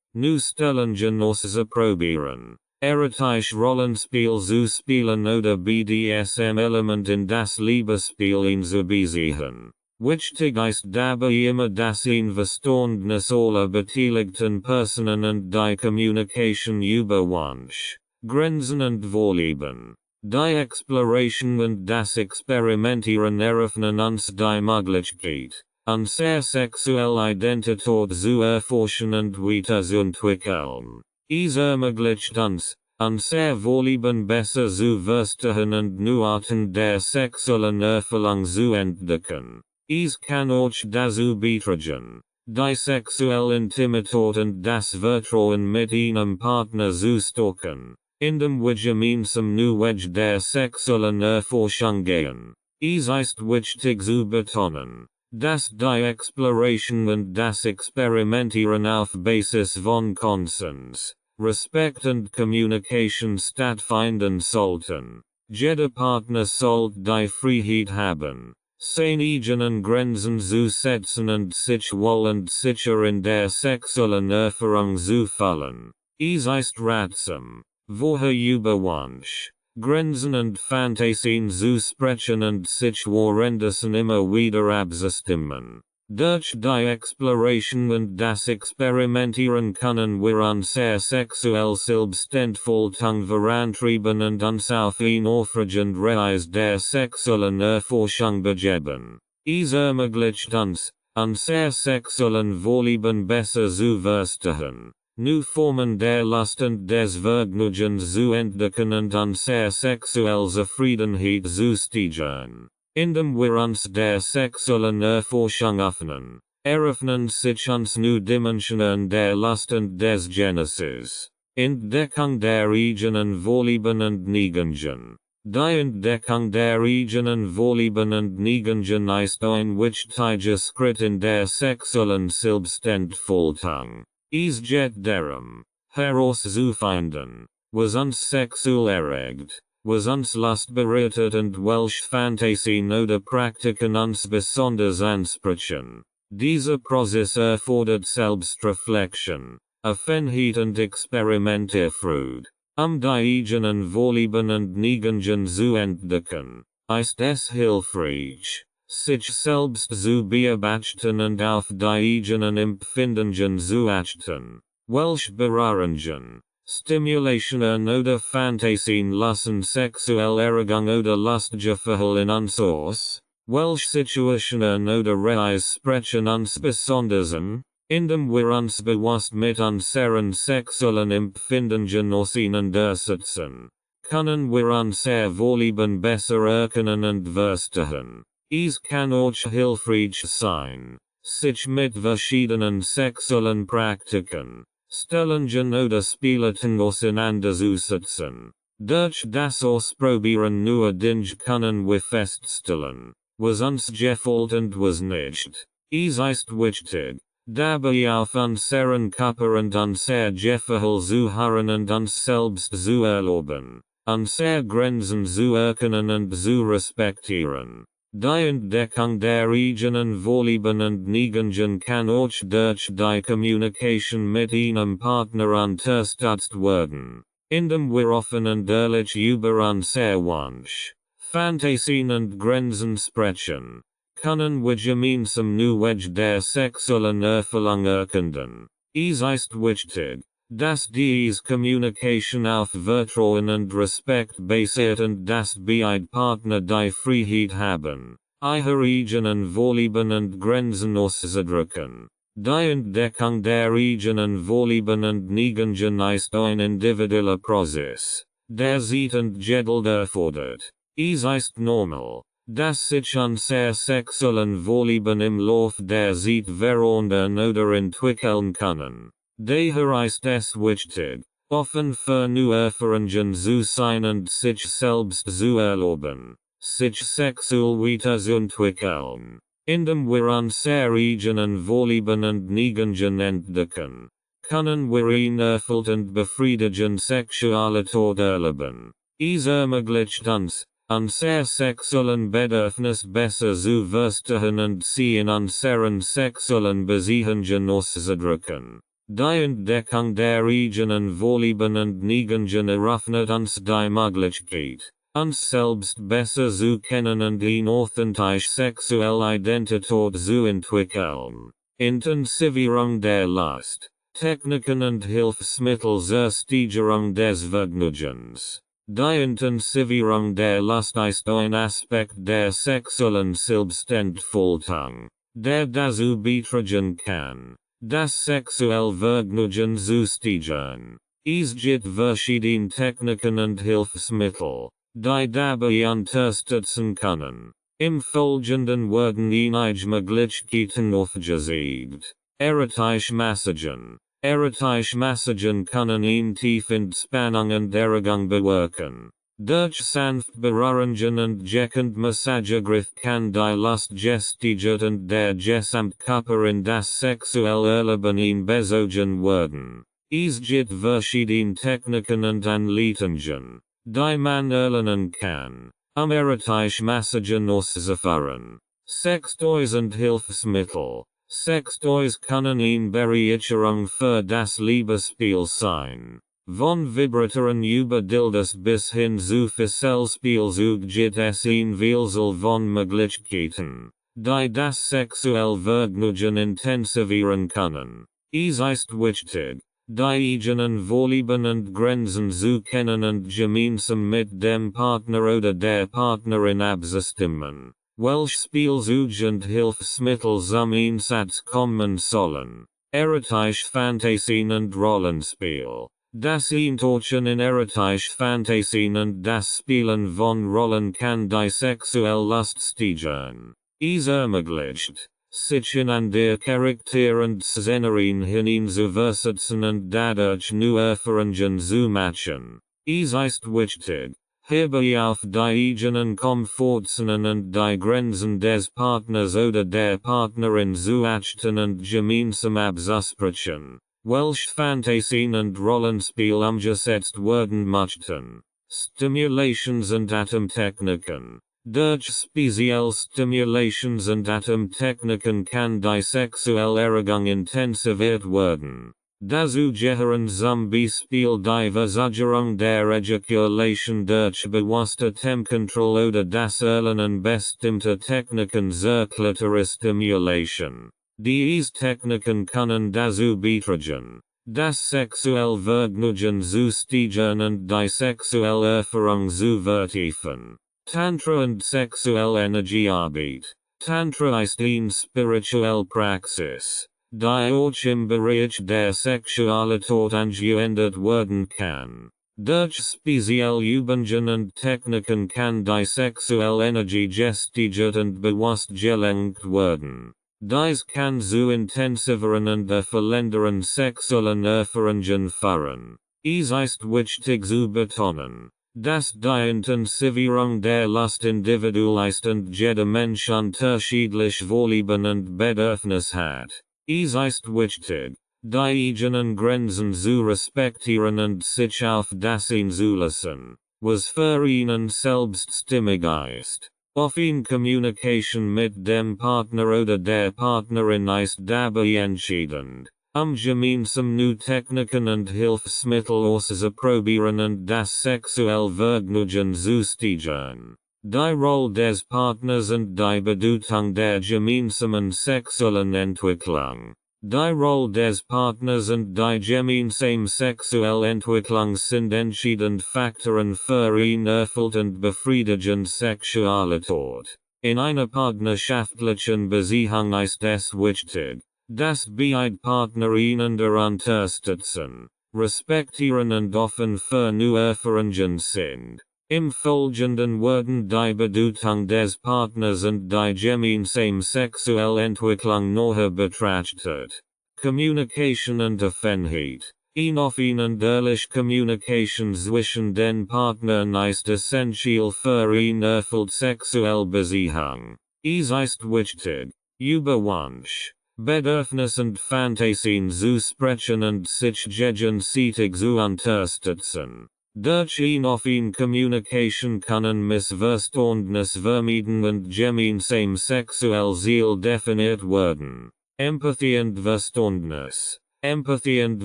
neue Stellungen auszuprobieren. Erotische Rollenspiel zu spielen oder BDSM-Element in das Liebesspiel einzubeziehen. Wichtig ist dabei immer das Einverständnis aller beteiligten Personen und die Kommunikation über Wunsch, Grenzen und Vorlieben. Die Exploration und das Experimentieren eröffnen uns die Möglichkeit, unsere sexuelle Identität zu erforschen und weiterzuentwickeln. Es ermöglicht uns, unser Vorlieben besser zu verstehen und neue Arten der sexuellen Erfüllung zu entdecken. Es kann auch dazu beitragen, die sexuelle Intimität und das Vertrauen mit einem Partner zu stärken, indem wir gemeinsam New Wedge der sexuellen Erforschung gehen. Es ist wichtig zu betonen, dass die Exploration und das Experimentieren auf Basis von Konsens, Respekt und Communication stattfinden sollten. Jeder Partner sollte die Freiheit haben, seine eigenen Grenzen zu setzen und sich wohl und sicher in der sexuellen Erfahrung zu fühlen. Es ist ratsam, vorher über Wunsch, Grenzen und Fantasien zu sprechen und sich währenddessen immer wieder abzustimmen. Durch die Exploration und das Experimentieren können wir unsere sexuelle Selbstentfaltung vorantrieben und uns auf ein aufregend Reise der sexuellen Erforschung begeben. Es ermöglicht uns, unsere sexuellen Vorlieben besser zu verstehen, neue Formen der Lust und des Vergnügens zu entdecken und unsere sexuelle Zufriedenheit zu steigern. Indem wir uns der sexuellen Erforschung öffnen, eröffnen sich uns neue Dimensionen der Lust und des Genesses. Entdeckung der eigenen Vorlieben und Neigungen. Die Entdeckung der eigenen Vorlieben und Neigungen ist ein wichtiger Schritt in der sexuellen Selbstentfaltung. Es geht darum, herauszufinden, was uns sexuell erregt, was uns Lust bereitet und welche Fantasien oder Praktiken uns besonders ansprechen. Dieser Prozess erfordert Selbstreflexion, Offenheit und Experimentierfreude. Die eigenen Vorlieben und Neigungen zu entdecken, ist es hilfreich, sich selbst zu beobachten und auf die eigenen Empfindungen zu achten. Welche Beharrungen, Stimulationen oder Fantasien lassen sexuell Erregung oder Lustgefühl in uns aus? Welche Situationen oder Reise sprechen uns besonders an? Indem wir uns bewusst mit unseren sexuellen Empfindungen auseinandersetzen, können wir unser Vorlieben besser erkennen und verstehen. Es kann auch hilfreich sein, sich mit verschiedenen sexuellen Praktiken, stellen oder spieleten auseinanderzusetzen. Durch das Ausprobieren nur Dinge können wir feststellen, was uns gefällt und was nicht. Es ist wichtig, dabei auf unseren Körper und unser Gefühl zu hören und uns selbst zu erlauben, unsere Grenzen zu erkennen und zu respektieren. Die Entdeckung der eigenen Vorlieben und Neigungen kann auch durch die Kommunikation mit einem Partner unterstützt werden, indem wir offen und ehrlich über unsere Wünsche, Fantasien und Grenzen sprechen, können wir gemeinsam Weg der sexuellen Erfüllung erkunden. Es ist wichtig, dass diese Kommunikation auf Vertrauen und Respekt basiert und dass beide Partner die Freiheit haben, ihre eigenen Vorlieben und Grenzen auszudrücken. Die Entdeckung der eigenen Vorlieben und Neigungen ist ein individueller Prozess, der Zeit und Geduld erfordert. Es ist normal, dass sich unsere sexuellen Vorlieben im Lauf der Zeit verändern oder entwickeln können. Daher ist es wichtig, offen für neue Erfahrungen zu sein und sich selbst zu erlauben, sich sexuell weiterzuentwickeln, indem wir unsere eigenen Vorlieben und Neigungen entdecken, können wir ein erfüllt und befriedigend Sexualität erleben. Es ermöglicht uns, unsere sexuellen Bedürfnisse besser zu verstehen und sie in unseren sexuellen Beziehungen auszudrücken. Die Entdeckung der eigenen Vorlieben und Neigungen eröffnet uns die Möglichkeit, uns selbst besser zu kennen und eine authentische sexuelle Identität zu entwickeln. Intensivierung der Lust, Techniken und Hilfsmittel zur Steigerung des Vergnügens. Die Intensivierung der Lust ist ein Aspekt der sexuellen Selbstentfaltung, der dazu beitragen kann, das sexuelle Vergnügen zu steigern. Es gibt verschiedene Techniken und Hilfsmittel, die dabei unterstützen können. Im Folgenden werden einige Möglichkeiten aufgezeigt. Erotische Massagen. Erotische Massagen können eine Tiefentspannung und Erregung bewirken. Durch sanft Berührungen und deckend Massagegriff kann die Lust gesteigert und der Gesamtkörper in das sexuelle Erleben bezogen werden. Es gibt verschiedene Techniken und Anleitungen, die man erlernen kann, erotische Massagen auszuführen. Sextoys und Hilfsmittel. Sextoys können eine Bereicherung für das Liebesspiel sein. Von Vibratoren über Dildos bis hin zu Fesselspielzeug gibt es eine Vielzahl von Möglichkeiten, die das sexuelle Vergnügen intensivieren können. Es ist wichtig, die eigenen Vorlieben und Grenzen zu kennen und gemeinsam mit dem Partner oder der Partnerin abzustimmen, welche Spielzeug und Hilfsmittel zum Einsatz kommen sollen. Erotische Fantasien und Rollenspiel. Das Eintauchen in erotische Fantasien und das Spielen von Rollen kann die sexuelle Lust steigern. Es ermöglicht, sich in der Charakter und Szenerien hineinzuversetzen und dadurch neue Erfahrungen zu machen. Es ist wichtig, hierbei auf die eigenen Komfortzonen und die Grenzen des Partners oder der Partnerin zu achten und gemeinsam abzusprechen, welche Fantasien und Rollenspiel umgesetzt werden möchten. Stimulations und Atemtechniken. Durch spezielle Stimulations und Atemtechniken kann die sexuelle Erregung intensiviert werden. Dazu gehören zum Beispiel die Versagerung der Ejaculation durch bewusste Atemkontrolle oder das Erlernen bestimmter Techniken zur Clitoris-Stimulation. Diese Techniken können dazu beitragen, das sexuelle Vergnügen zu steigern und die sexuelle Erfahrung zu vertiefen. Tantra und sexuelle Energiearbeit. Tantra ist eine spirituelle Praxis, die auch im Bereich der Sexualität angewendet werden kann. Durch spezielle Übungen und Techniken kann die sexuelle Energie gesteigert und bewusst gelenkt werden. Dies kann zu intensiveren und verlängernden sexuellen Erfahrungen führen. Es ist wichtig zu betonen, dass die Intensivierung der Lust individuell ist und jeder Mensch unterschiedlich Vorlieben und Bedürfnis hat. Es ist wichtig, die eigenen Grenzen zu respektieren und sich auf das einzulassen, was für ihn selbst stimmig ist. Offene Kommunikation mit dem Partner oder der Partnerin ist dabei entscheidend, gemeinsam Techniken und Hilfsmittel auszuprobieren und das sexuelle Vergnügen zu steigern. Die Rolle des Partners und die Bedeutung der gemeinsamen sexuellen Entwicklung. Die Rolle des Partners und die gemeinsame sexuelle Entwicklung sind entscheidend Faktoren für eine erfüllte und befriedigende Sexualität. In einer partnerschaftlichen Beziehung ist es wichtig, dass beide Partner einander unterstützen, respektieren und offen für neue Erfahrungen sind. Im Folgenden werden die Bedeutung des Partners und die gemeinsame sexuelle Entwicklung näher betrachtet. Kommunikation und Offenheit. Eine offene und ehrliche Kommunikation zwischen den Partnern ist essentiell für eine erfüllte sexuelle Beziehung. Es ist wichtig, über Wunsch, Bedürfnis und Fantasien zu sprechen und sich gegenseitig zu unterstützen. Durch eine offene Kommunikation können Missverständnisse vermieden und gemeinsam sexuell Ziel definiert werden. Empathie und Verständnis. Empathie und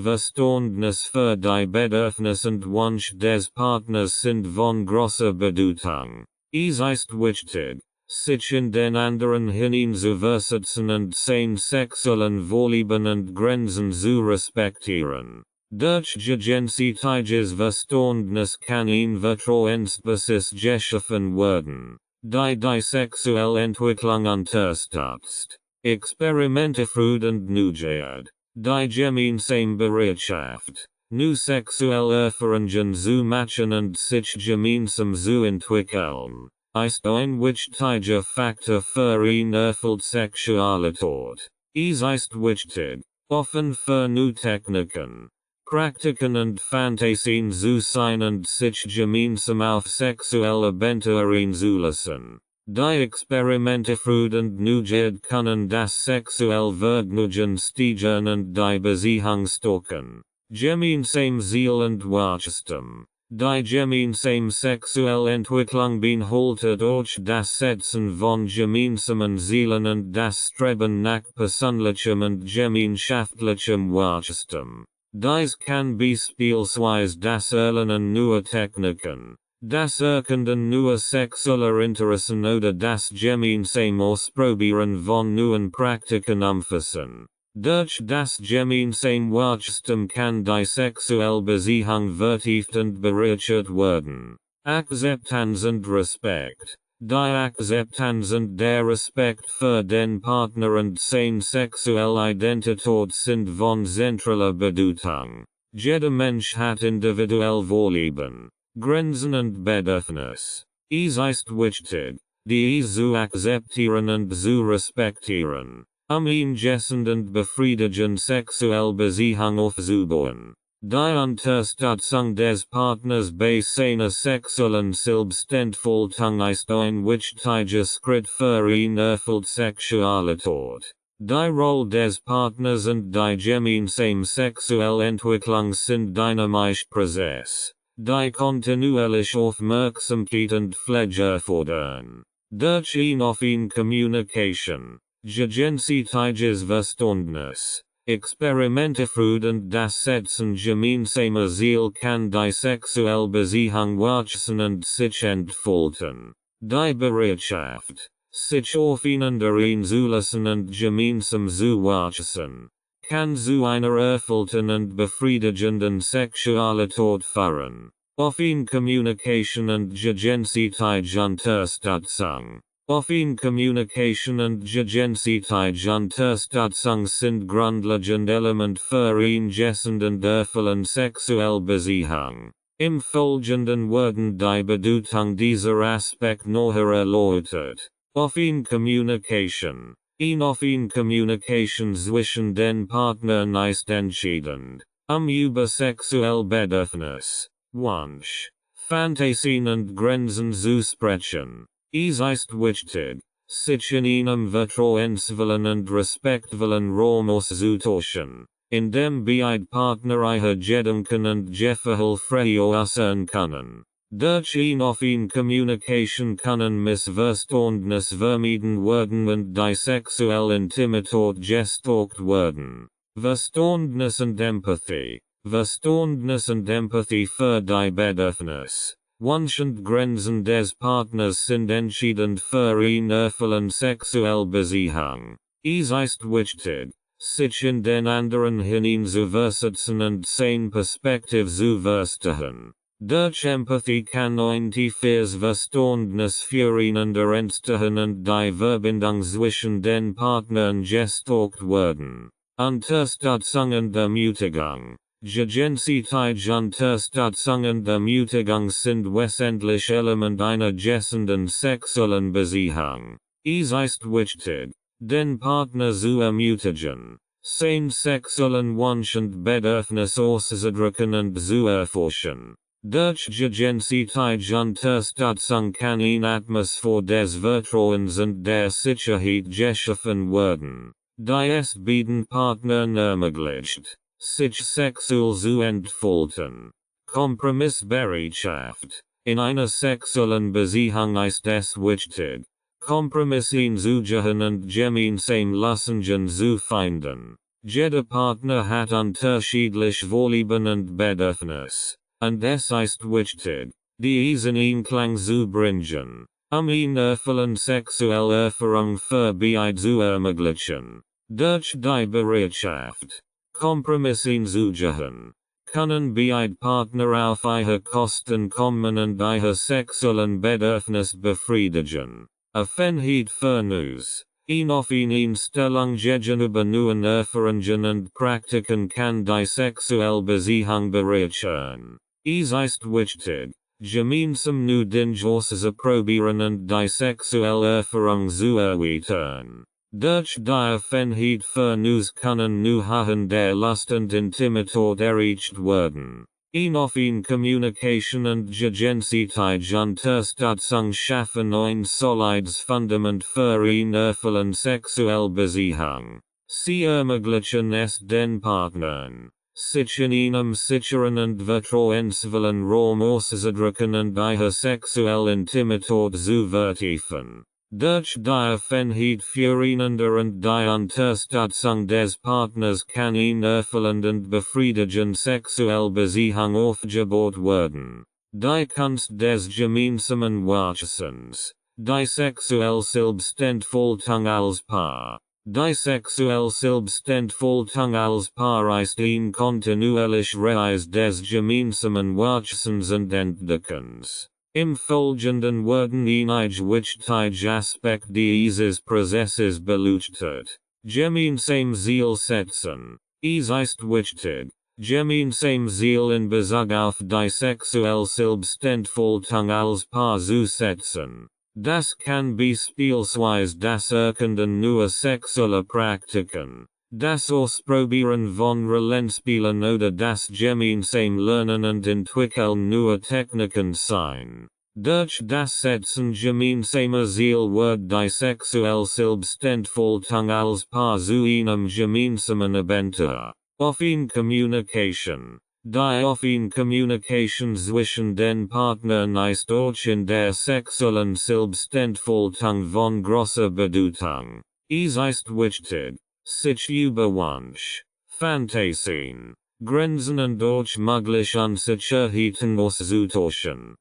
Verständnis für die Bedürfnisse und Wünsche des Partners sind von großer Bedeutung. Es ist wichtig, sich in den anderen hineinzuversetzen und seine sexuellen Vorlieben und Grenzen zu respektieren. Durch gegenseitiges Verständnis kann ein Vertrauensbasis geschaffen werden, die sexuelle Entwicklung unterstützt. Experimentierfreude und Neugierde. Die gemeinsame Bereitschaft, neue sexuelle Erfahrungen zu machen und sich gemeinsam zu entwickeln, ist ein wichtiger Faktor für eine erfüllte Sexualität. Es ist wichtig, offen für neue Techniken, Praktiken und Fantasien zu sein und sich gemeinsam auf sexuelle Abenteuer einzulassen. Die Experimentierfreude und Neugierde können das sexuelle Vergnügen steigern und die Beziehung stärken. Gemeinsam Ziel und Wachstum. Die gemeinsame sexuelle Entwicklung beinhaltet auch das Setzen von gemeinsamen Zielen und das Streben nach persönlichem und gemeinschaftlichem Wachstum. Dies kann beispielsweise das Erlernen neuer Techniken, das Erkunden neuer sexueller Interessen oder das gemeinsame Ausprobieren von neuen Praktiken umfassen. Durch das gemeinsame Wachstum kann die sexuelle Beziehung vertieft und bereichert werden. Akzeptanz und Respekt. Die Akzeptanz und der Respekt für den Partner und seine sexuelle Identität sind von zentraler Bedeutung. Jeder Mensch hat individuell Vorlieben, Grenzen und Bedürfnis. Es ist wichtig, die zu akzeptieren und zu respektieren, eine gesund und befriedigende sexuelle Beziehung aufzubauen. Die Unterstützung des Partners bei seiner sexuellen Selbstentfaltung ist ein wichtiger Schritt für eine erfüllte Sexualität. Die Rolle des Partners und die gemeinsame sexuelle Entwicklung sind dynamisch Prozess, die kontinuierlich Aufmerksamkeit und Pflege erfordern. Durch eine offene Kommunikation, gegenseitiges Verständnis, Experimentierfreude und das Setzen gemeinsamer Ziel kann die sexuelle Beziehung wachsen und sich entfalten. Die Bereitschaft, sich aufeinander einzulassen und gemeinsam zu wachsen, kann zu einer erfüllten und befriedigenden Sexualität führen. Offene Kommunikation und gegenseitige Unterstützung. Offene Kommunikation und gegenseitige Unterstützung sind grundlegende Element für eine gesunde und erfüllende sexuelle Beziehung. Im Folgenden werden die Bedeutung dieser Aspekt näher erläutert. Offene Kommunikation. Auf in Kommunikation zwischen den Partnern ist entscheidend. Über sexuelle Bedürfnis, Wunsch, Fantasien und Grenzen zu sprechen. Es ist wichtig, sich in einem vertrauensvollen und respektvollen Raum auszutauschen, in dem beide Partner ihre Gedanken und Gefühle frei äußern können. Durch offene Kommunikation können Missverständnisse vermieden werden und die sexuelle Intimität gestärkt werden. Verständnis und Empathie. Verständnis und Empathie für die Bedürfnisse, Wunsch und Grenzen des Partners sind entscheidend für eine erfüllende sexuelle Beziehung. Es ist wichtig, sich in den anderen hineinzuversetzen und seine Perspektive zu verstehen. Durch Empathie kann ein tiefes Verständnis füreinander entstehen und die Verbindung zwischen den Partnern gestärkt werden. Unterstützung und Ermutigung. Gegenseitige Unterstützung und Ermutigung sind wesentlich Element einer gesunden sexuellen Beziehung. Es ist wichtig, den Partner zu ermutigen, seinen sexuellen Wunsch und Bedürfnis auszudrücken und zu erforschen. Durch gegenseitige Unterstützung kann eine Atmosphäre des Vertrauens und der Sicherheit geschaffen werden, die es beiden Partnern ermöglicht, sich sexuell zu entfalten. Kompromissbereitschaft. In einer sexuellen Beziehung ist es wichtig, Kompromisse einzugehen und gemeinsam Lösungen zu finden. Jeder Partner hat unterschiedliche Vorlieben und Bedürfnisse, und es ist wichtig, diese in Einklang zu bringen, eine erfüllende sexuelle Erfahrung für beide zu ermöglichen. Durch die Bereitschaft, Kompromisse einzugehen, können beide Partner auf ihre Kosten kommen und ihre sexuellen Bedürfnisse befriedigen. Offenheit für News. Offene Einstellung gegenüber neuen Erfahrungen und Praktiken kann die sexuelle Beziehung bereichern. Es ist wichtig, gemeinsam neue Dinge auszuprobieren und die sexuelle Erfahrung zu erweitern. Durch die Offenheit für News können Höhen der Lust und Intimität erreicht werden. Offene Kommunikation und gegenseitige Unterstützung schaffen ein solides Fundament für eine erfüllende sexuelle Beziehung. Sie ermöglichen es den Partnern, sich in einem sicheren und vertrauensvollen Raum auszudrücken und ihre sexuelle Intimität zu vertiefen. Durch die Offenheit füreinander und die Unterstützung des Partners kann eine erfüllende und befriedigende sexuelle Beziehung aufgebaut werden. Die Kunst des gemeinsamen Wachsens. Die sexuelle Selbstentfaltung als Paar. Die sexuelle Selbstentfaltung als Paar ist ein kontinuierlicher Reis des gemeinsamen Wachsens und Entdeckens. Im Folgenden werden einige wichtige Aspekte dieses Prozesses beleuchtet. Gemeinsam Ziel setzen. Es ist wichtig, gemeinsam Ziel in Bezug auf die sexuelle Selbstentfaltung als Paar zu setzen. Das kann beispielsweise das Erkunden neuer sexueller Praktiken, das Ausprobieren von Rollenspielen oder das gemeinsam Lernen und Entwickeln neuer Techniken sein. Durch das Setzen gemeinsamer Ziel wird die sexuelle Selbstentfaltung als Paar zu einem gemeinsamen Abenteuer. Offene Kommunikation. Die offene Kommunikation zwischen den Partnern ist auch in der sexuellen Selbstentfaltung von großer Bedeutung. Es ist wichtig, sich über Wunsch, Fantasien, Grenzen und auch mögliche Unsicherheiten auszutauschen.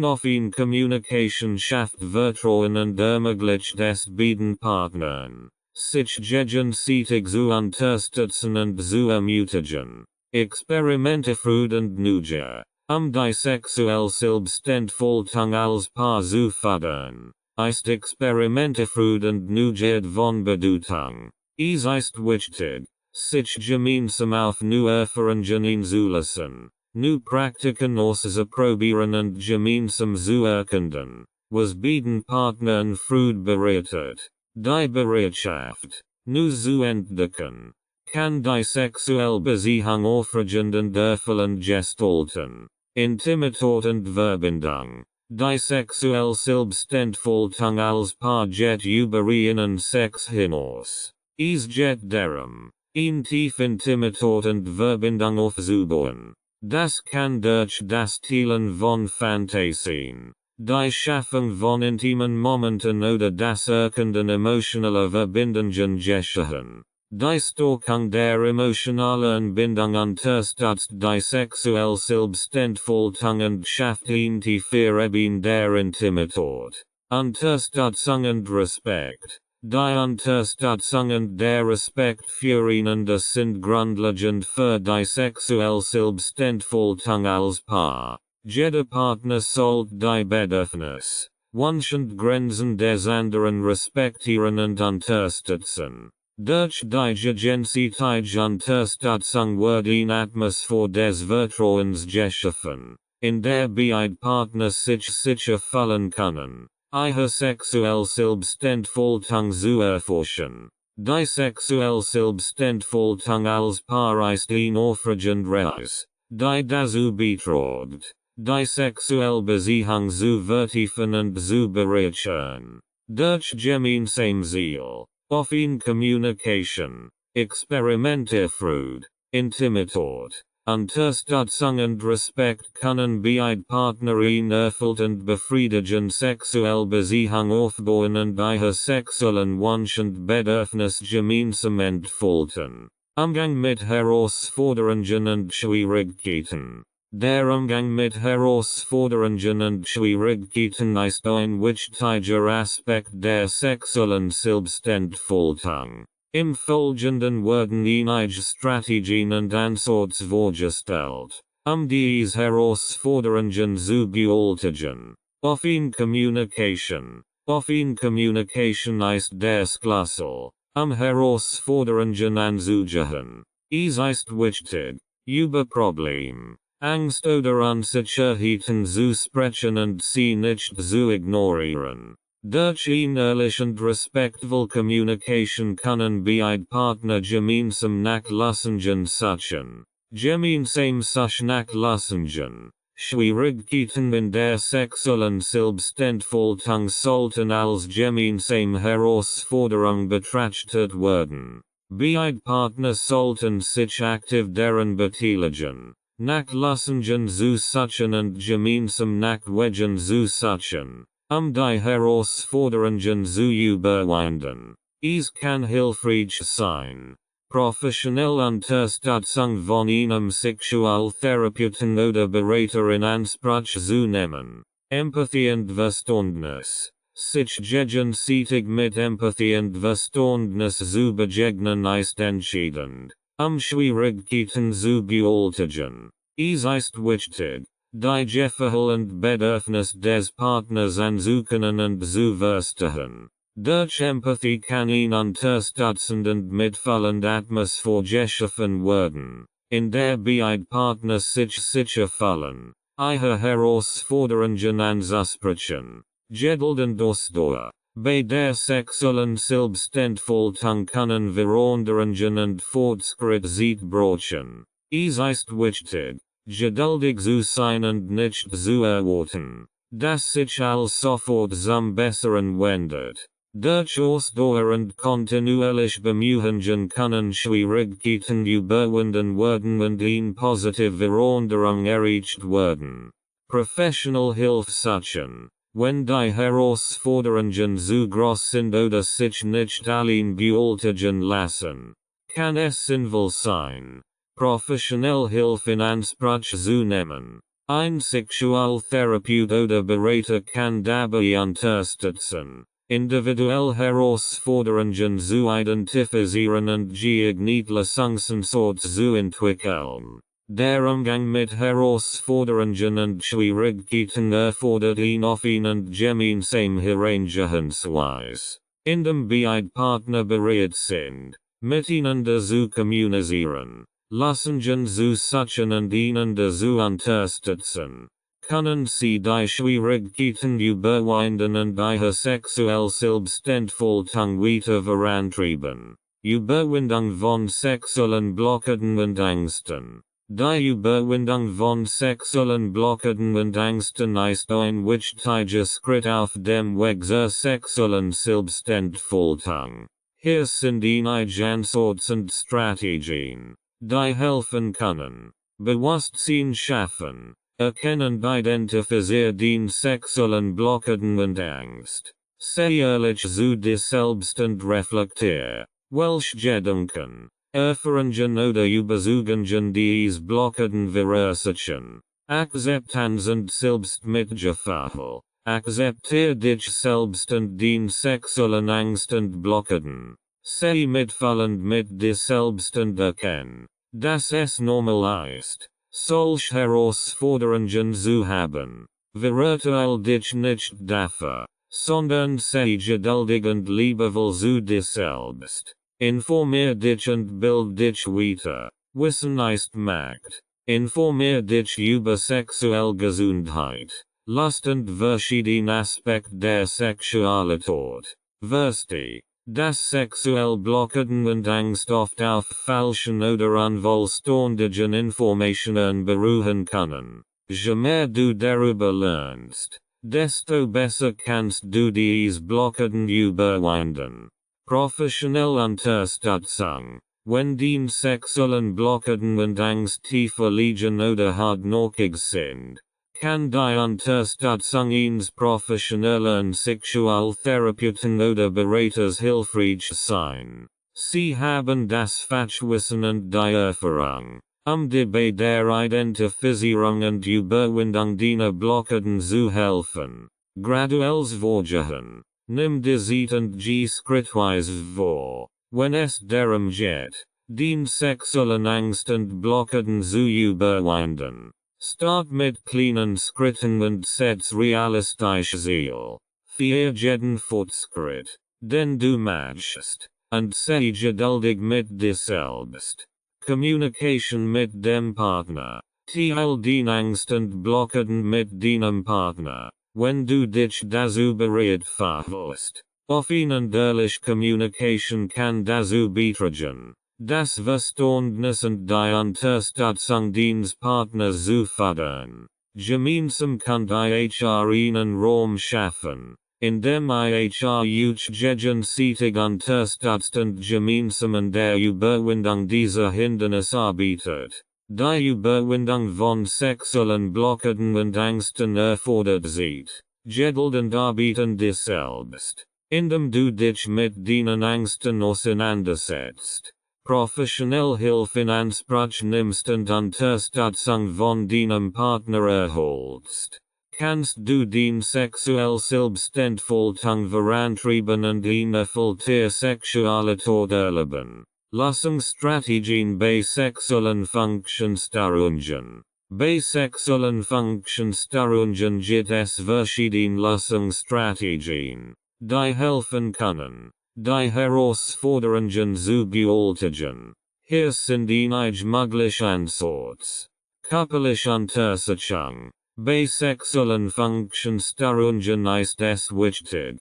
Offene Kommunikation schafft Vertrauen und ermöglicht es beiden Partnern, sich gegenseitig zu unterstützen und zu ermutigen. Experimente Freude und Neugier. Die sexuelle Selbstentfaltung als Paar zu fördern, ist Experimente Freude und Neugier von Bedeutung. Es ist wichtig, sich gemeinsam auf neue Erfahrungen einzulassen, neue Praktiken auszuprobieren und gemeinsam zu erkunden, was beiden Partnern Freude bereitet. Die Bereitschaft, nu zu entdecken, kann die sexuelle Beziehung aufregend und erfüllend gestalten. Intimitat und Verbindung. Die sexuelle Selbstentfaltung als Paar geht über ihren Sex hinaus. Es geht darum, tief Intimität und Verbindung aufzubauen. Das kann durch das Teilen von Fantasien, die Schaffung von intimen Momenten oder das Erkunden emotionaler Verbindungen geschehen. Die Stärkung der emotionalen Bindung unterstützt die sexuelle Selbstentfaltung und schafft eine tiefe Ebene der Intimität. Unterstützung und Respekt. Die Unterstützung und der Respekt füreinander sind grundlegend für die sexuelle Selbstentfaltung als Paar. Jeder Partner sollte die Bedürfnisse, Wünsche und Grenzen des anderen respektieren und unterstützen. Durch die gegenseitige Unterstützung wird eine Atmosphäre des Vertrauens geschaffen, in der beide Partner sich sicher fühlen können, ihre sexuelle Selbstentfaltung zu erforschen. Die sexuelle Selbstentfaltung als Paar ist eine aufregende Reise, die dazu beiträgt, die sexuelle Beziehung zu vertiefen und zu bereichern. Durch gemeinsames Ziel, offene Kommunikation, Experimentierfreude, Intimität, Unterstützung und Respekt können beide Partner eine erfüllte und befriedigende sexuelle Beziehung aufbauen und ihre sexuellen Wünsche und Bedürfnisse gemeinsam entfalten. Umgang mit Herausforderungen und Schwierigkeiten. Der Umgang mit Herausforderungen und Schwierigkeiten ist ein wichtiger Aspekt der sexuellen Selbstentfaltung. Im Folgenden werden einige Strategien und Ansätze vorgestellt, diese Herausforderungen zu bewältigen. Offene Kommunikation. Offene Kommunikation ist der Schlüssel, Herausforderungen anzugehen. Es ist wichtig, über Probleme, Angst oder Unsicherheiten zu sprechen und sie nicht zu ignorieren. Durch eine ehrliche und respektvolle Kommunikation können beide Partner gemeinsam nach Lösungen suchen. Gemeinsam sich nach Lösungen. Schwierigkeiten in der sexuellen Selbstentfaltung sollten als gemeinsame Herausforderung betrachtet werden. Beide Partner sollten sich aktiv daran beteiligen, nach Lösungen zu suchen und gemeinsam nach Wegen zu suchen, die Herausforderungen zu überwinden. Es kann hilfreich sein, professionelle Unterstützung von einem Sexualtherapeuten oder Berater in Anspruch zu nehmen. Empathie und Verständnis. Sich gegenseitig mit Empathie und Verständnis zu begegnen ist entscheidend, Schwierigkeiten zu bewältigen. Es ist wichtig, die Gefühle und Bedürfnisse des Partners anzukennen und zu verstehen. Durch Empathie kann eine unterstützende und mitfühlende Atmosphäre geschaffen werden, in der beide Partner sich sicher fühlen, ihre Herausforderungen anzusprechen. Geduld und Ausdauer. Bei der sexuellen Selbstentfaltung können Veränderungen und Fortschritt Zeit brauchen. Es ist wichtig, geduldig zu sein und nicht zu erwarten, dass sich alles sofort zum Besseren wendet. Durch Ausdauer und kontinuierlich Bemühungen können Schwierigkeiten überwunden werden und eine positive Veränderung erreicht werden. Professional Hilfe suchen. Wenn die Herausforderungen zu groß sind oder sich nicht allein bewältigen lassen, kann es sinnvoll sein, professionelle Hilfe in Anspruch zu nehmen. Ein Sexualtherapeut oder Berater kann dabei unterstützen, individuelle Herausforderungen zu identifizieren und Lösungsansätze zu entwickeln. Der Umgang mit Herausforderungen und Schwierigkeiten erfordert eine offene und gemeinsame Herangehensweise, indem beide Partner bereit sind, miteinander zu kommunizieren, Lösungen zu suchen und einander zu unterstützen, Können sie die Schwierigkeiten überwinden und ihre sexuelle Selbstentfaltung weiter vorantreiben. Überwindung von sexuellen Blockaden und Ängsten. Die Überwindung von sexuellen Blockaden und Ängsten ist ein wichtiger Schritt auf dem Weg zur sexuellen Selbstentfaltung. Hier sind einige Ansätze und Strategien, die helfen können. Bewusstsein schaffen. Erkennen und identifizieren die sexuellen Blockaden und Angst. Sei ehrlich zu dir selbst und reflektier. Welche Gedanken, Erfahrungen oder Überzeugungen diese Blockaden verursachen. Akzeptanz und Selbstmitgefühl. Akzeptier dich selbst und die sexuellen Angst und Blockaden. Sei mitfühlend mit dir selbst und erkenn, dass es normal ist, solch Herausforderungen zu haben. Verurteil dich nicht dafür, sondern sei geduldig und liebevoll zu dir selbst. Informier dich und bild dich weiter. Wissen ist Macht. Informier dich über sexuelle Gesundheit, Lust und verschiedene Aspekte der Sexualität. Versteh, dass sexuelle Blockaden und Angst oft auf falschen oder unvollständigen Informationen beruhen können. Je mehr du darüber lernst, desto besser kannst du diese Blockaden überwinden. Professionelle Unterstützung. Wenn die sexuellen Blockaden und Angst tiefer liegen oder hartnäckig sind, kann die Unterstützung eines professionellen Sexualtherapeuten oder Beraters hilfreich sein. Sie haben das Fachwissen und die Erfahrung, dir bei der Identifizierung und Überwindung deiner Blockaden zu helfen. Graduelles Vorgehen. Nimm die Zeit und geh schrittweise vor, wenn es darum geht, die sexuellen Angst und Blockaden zu überwinden. Start mit kleinen Schritten und setz realistische Ziele. Für jeden Fortschritt, den du machst, und sei geduldig mit dir selbst. Communication mit dem Partner. Teil die Angst und Blockaden mit deinem Partner. Wenn du dich darüber fühlst. Offen und ehrlich Communication kann dazu beitragen, das Verständnis und die Unterstützung deines Partners zu fördern. Gemeinsam kann ihr einen Raum schaffen, indem ihr euch gegenseitig unterstützt und gemeinsam an der Überwindung dieser Hindernisse arbeitet. Die Überwindung von sexuellen Blockaden und Ängsten erfordert Zeit, Geduld und Arbeit an dir selbst, indem du dich mit deinen Ängsten auseinandersetzt, professionell Hilfe in Anspruch nimmst und Unterstützung von deinem Partner erholst. Kannst du die sexuelle Selbstentfaltung vorantreiben und eine erfüllte Sexualität erleben. Lösungsstrategien bei sexuellen Funktionsstörungen. Bei sexuellen Funktionsstörungen gibt es verschiedene Lösungsstrategien, die helfen können, die Herausforderungen zu bewältigen. Hier sind einige mögliche Ansätze. Körperliche Unterstützung. Bei sexuellen Funktionsstörungen ist es wichtig,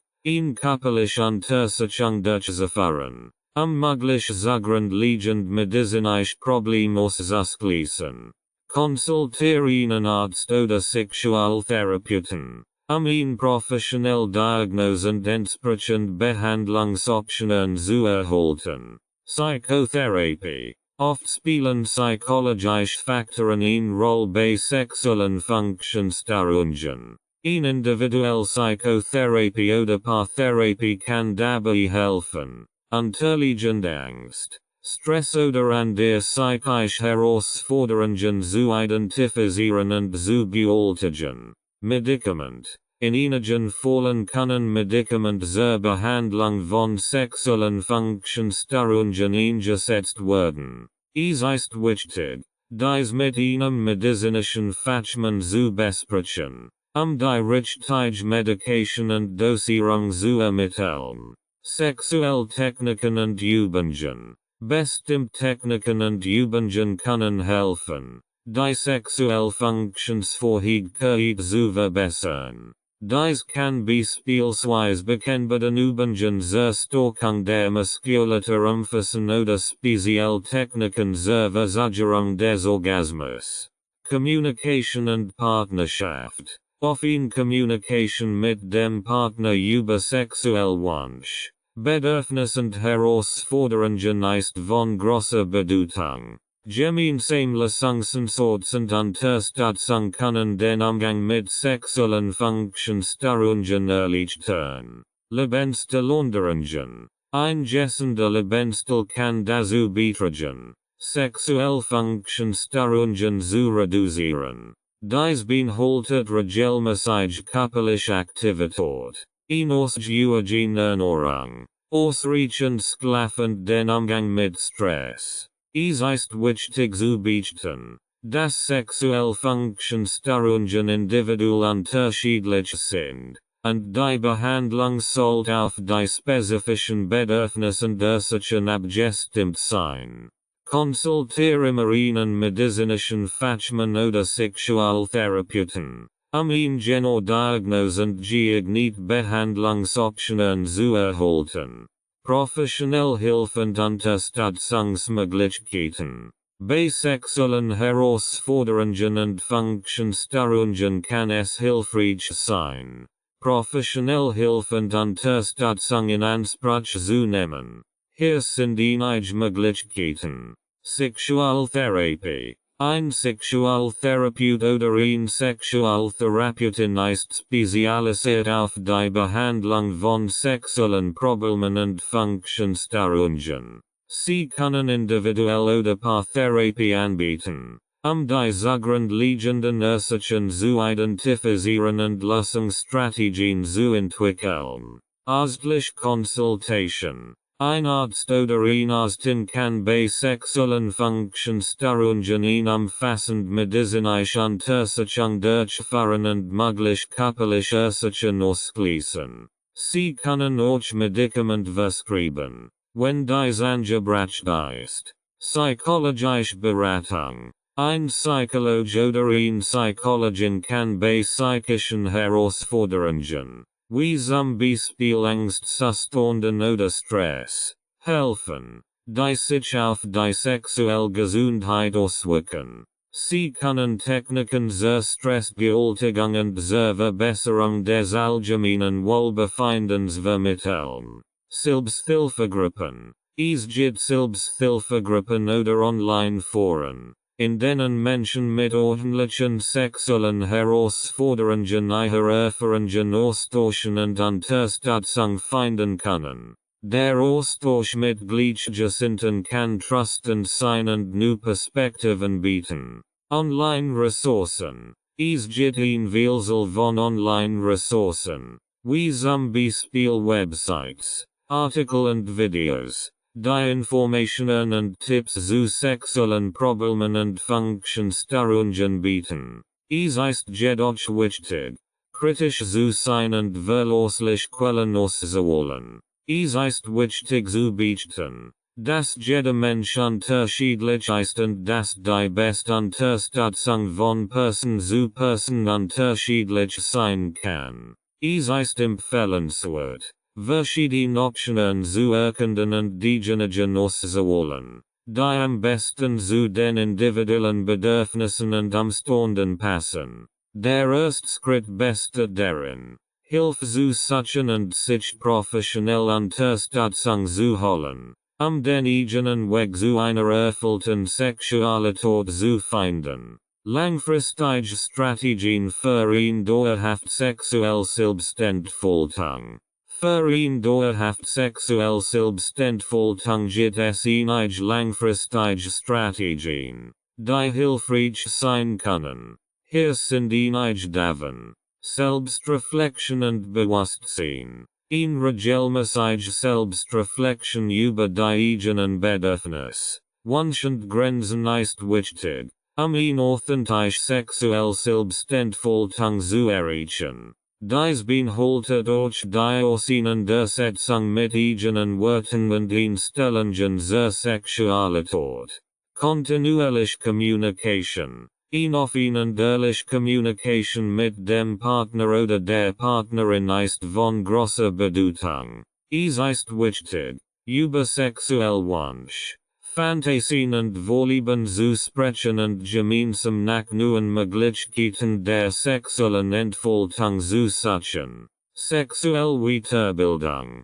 körperliche Unterstützung durchzuführen. Möglich zugrund liegend medizinische Probleme auszuschließen. Konsultiere einen Arzt oder Sexualtherapeuten, ihn professionell Diagnose und entsprechend Behandlungsoptionen zu erhalten. Psychotherapie. Oft spielen psychologische Faktoren eine Rolle bei sexuellen Funktionsstörungen. Individuelle Psychotherapie oder Paartherapie kann dabei helfen, unterliegende Angst, Stress oder andere psychische Herausforderungen zu identifizieren und zu bewältigen. Medikament. In einigen Fällen können Medikamente zur Behandlung von sexuellen Funktionsstörungen eingesetzt werden. Es ist wichtig, dies mit einem medizinischen Fachmann zu besprechen, die richtige Medikation und Dosierung zu ermitteln. Sexuelle Techniken und Übungen. Bestimmte Techniken und Übungen können helfen, Die sexuelle Funktionsvorhängigkeit zu verbessern. Dies kann beispielsweise bekennbaren Übungen zur Stärkung der Muskulatur umfassen oder spezielle Techniken zur Versagerung des Orgasmus. Communication und Partnerschaft. Offene Kommunikation mit dem Partner über sexuelle Wunsch, Bedürfnis und Herausforderungen ist von großer Bedeutung. Gemeinsame Lösungsansätze und Unterstützung können den Umgang mit sexuellen Funktionsstörungen erleichtern. Lebensstellungen. Ein gesunder Lebensstil kann dazu beitragen, sexuelle Funktionsstörungen zu reduzieren. Dies beinhaltet regelmäßige körperliche Aktivität, ausgewogene Ernährung, ausreichend Schlaf und den Umgang mit Stress. Es ist wichtig zu beachten, dass sexuelle Funktionsstörungen individuell unterschiedlich sind, und die Behandlung sollte auf die spezifischen Bedürfnisse und Ursachen abgestimmt sein. Konsultiere immer einen medizinischen Fachmann oder Sexualtherapeuten, eine genaue Diagnose und geeignete Behandlungsoptionen zu erhalten. Professionelle Hilfe und Unterstützungsmöglichkeiten. Bei sexuellen Herausforderungen und Funktionsstörungen kann es hilfreich sein, professionelle Hilfe und Unterstützung in Anspruch zu nehmen. Hier sind einige Möglichkeiten. Sexualtherapie. Ein Sexualtherapeut oder eine Sexualtherapeutin ist spezialisiert auf die Behandlung von sexuellen Problemen und Funktionsstörungen. Sie können individuell oder Paartherapie anbieten, die zugrundliegenden Ursachen zu identifizieren und Lösungsstrategien zu entwickeln. Ausschließlich Consultation. Ein Arzt oder eine Ärztin kann bei sexuellen Funktionsstörungen eine umfassend medizinische Untersuchung durchführen und möglich körperliche Ursachen ausschließen. Sie können auch Medikamente verschreiben, wenn dies angebracht ist. Psychologische Beratung. Ein Psychologe oder eine Psychologin kann bei psychischen Herausforderungen, wie zum Beispiel Angstzuständen oder Stress, helfen, die sich auf die sexuelle Gesundheit auswirken. Sie können Techniken zur Stressbewältigung und zur Verbesserung des allgemeinen Wohlbefindens vermitteln. Selbsthilfegruppen. Es gibt Selbsthilfegruppen oder Online-Foren, in denen Menschen mit ordentlichen sexuellen Herausforderungen ihre Erfahrungen austauschen und Unterstützung finden können. Der Austausch mit Gleichgesinnten kann tröstend sein und neue Perspektiven bieten. Online-Ressourcen. Es gibt ein Vielzahl von Online-Ressourcen, wie zum Beispiel Websites, Artikel und Videos, die Informationen und Tipps zu sexuellen Problemen und Funktionsstörungen bieten. Es ist jedoch wichtig, kritisch zu sein und verlässliche Quellen auszuwählen. Es ist wichtig zu beachten, dass jeder Mensch unterschiedlich ist und dass die beste Unterstützung von Person zu Person unterschiedlich sein kann. Es ist empfehlenswert, verschiedene Optionen zu erkennen und diejenigen auszuwählen, die am besten zu den individuellen Bedürfnissen und Umständen passen. Der erste Schritt besteht darin, Hilfe zu suchen und sich professionelle Unterstützung zu holen, den eigenen Weg zu einer erfüllten Sexualität zu finden. Langfristige Strategien für eine dauerhaft sexuelle Selbstentfaltung. Für eine dauerhaft sexuelle Selbstentfaltung gibt es einige langfristige Strategien, die hilfreich sein können. Hier sind einige davon. Selbstreflexion und Bewusstsein. Ein regelmäßige Selbstreflexion über die eigenen Bedürfnisse, Wünsche und Grenzen ist wichtig, eine authentische sexuelle Selbstentfaltung zu erreichen. Dies beinhaltet auch die Auseinandersetzung mit eigenen Werten und Einstellungen zur Sexualität. Kontinuierliche Kommunikation. Auf ihnen ehrlich Communication mit dem Partner oder der Partnerin ist von großer Bedeutung. Es ist wichtig, über sexuell Wunsch, Fantasien und Vorlieben zu sprechen und gemeinsam nach neuen Möglichkeiten der sexuellen Entfaltung zu suchen. Sexuelle Weiterbildung.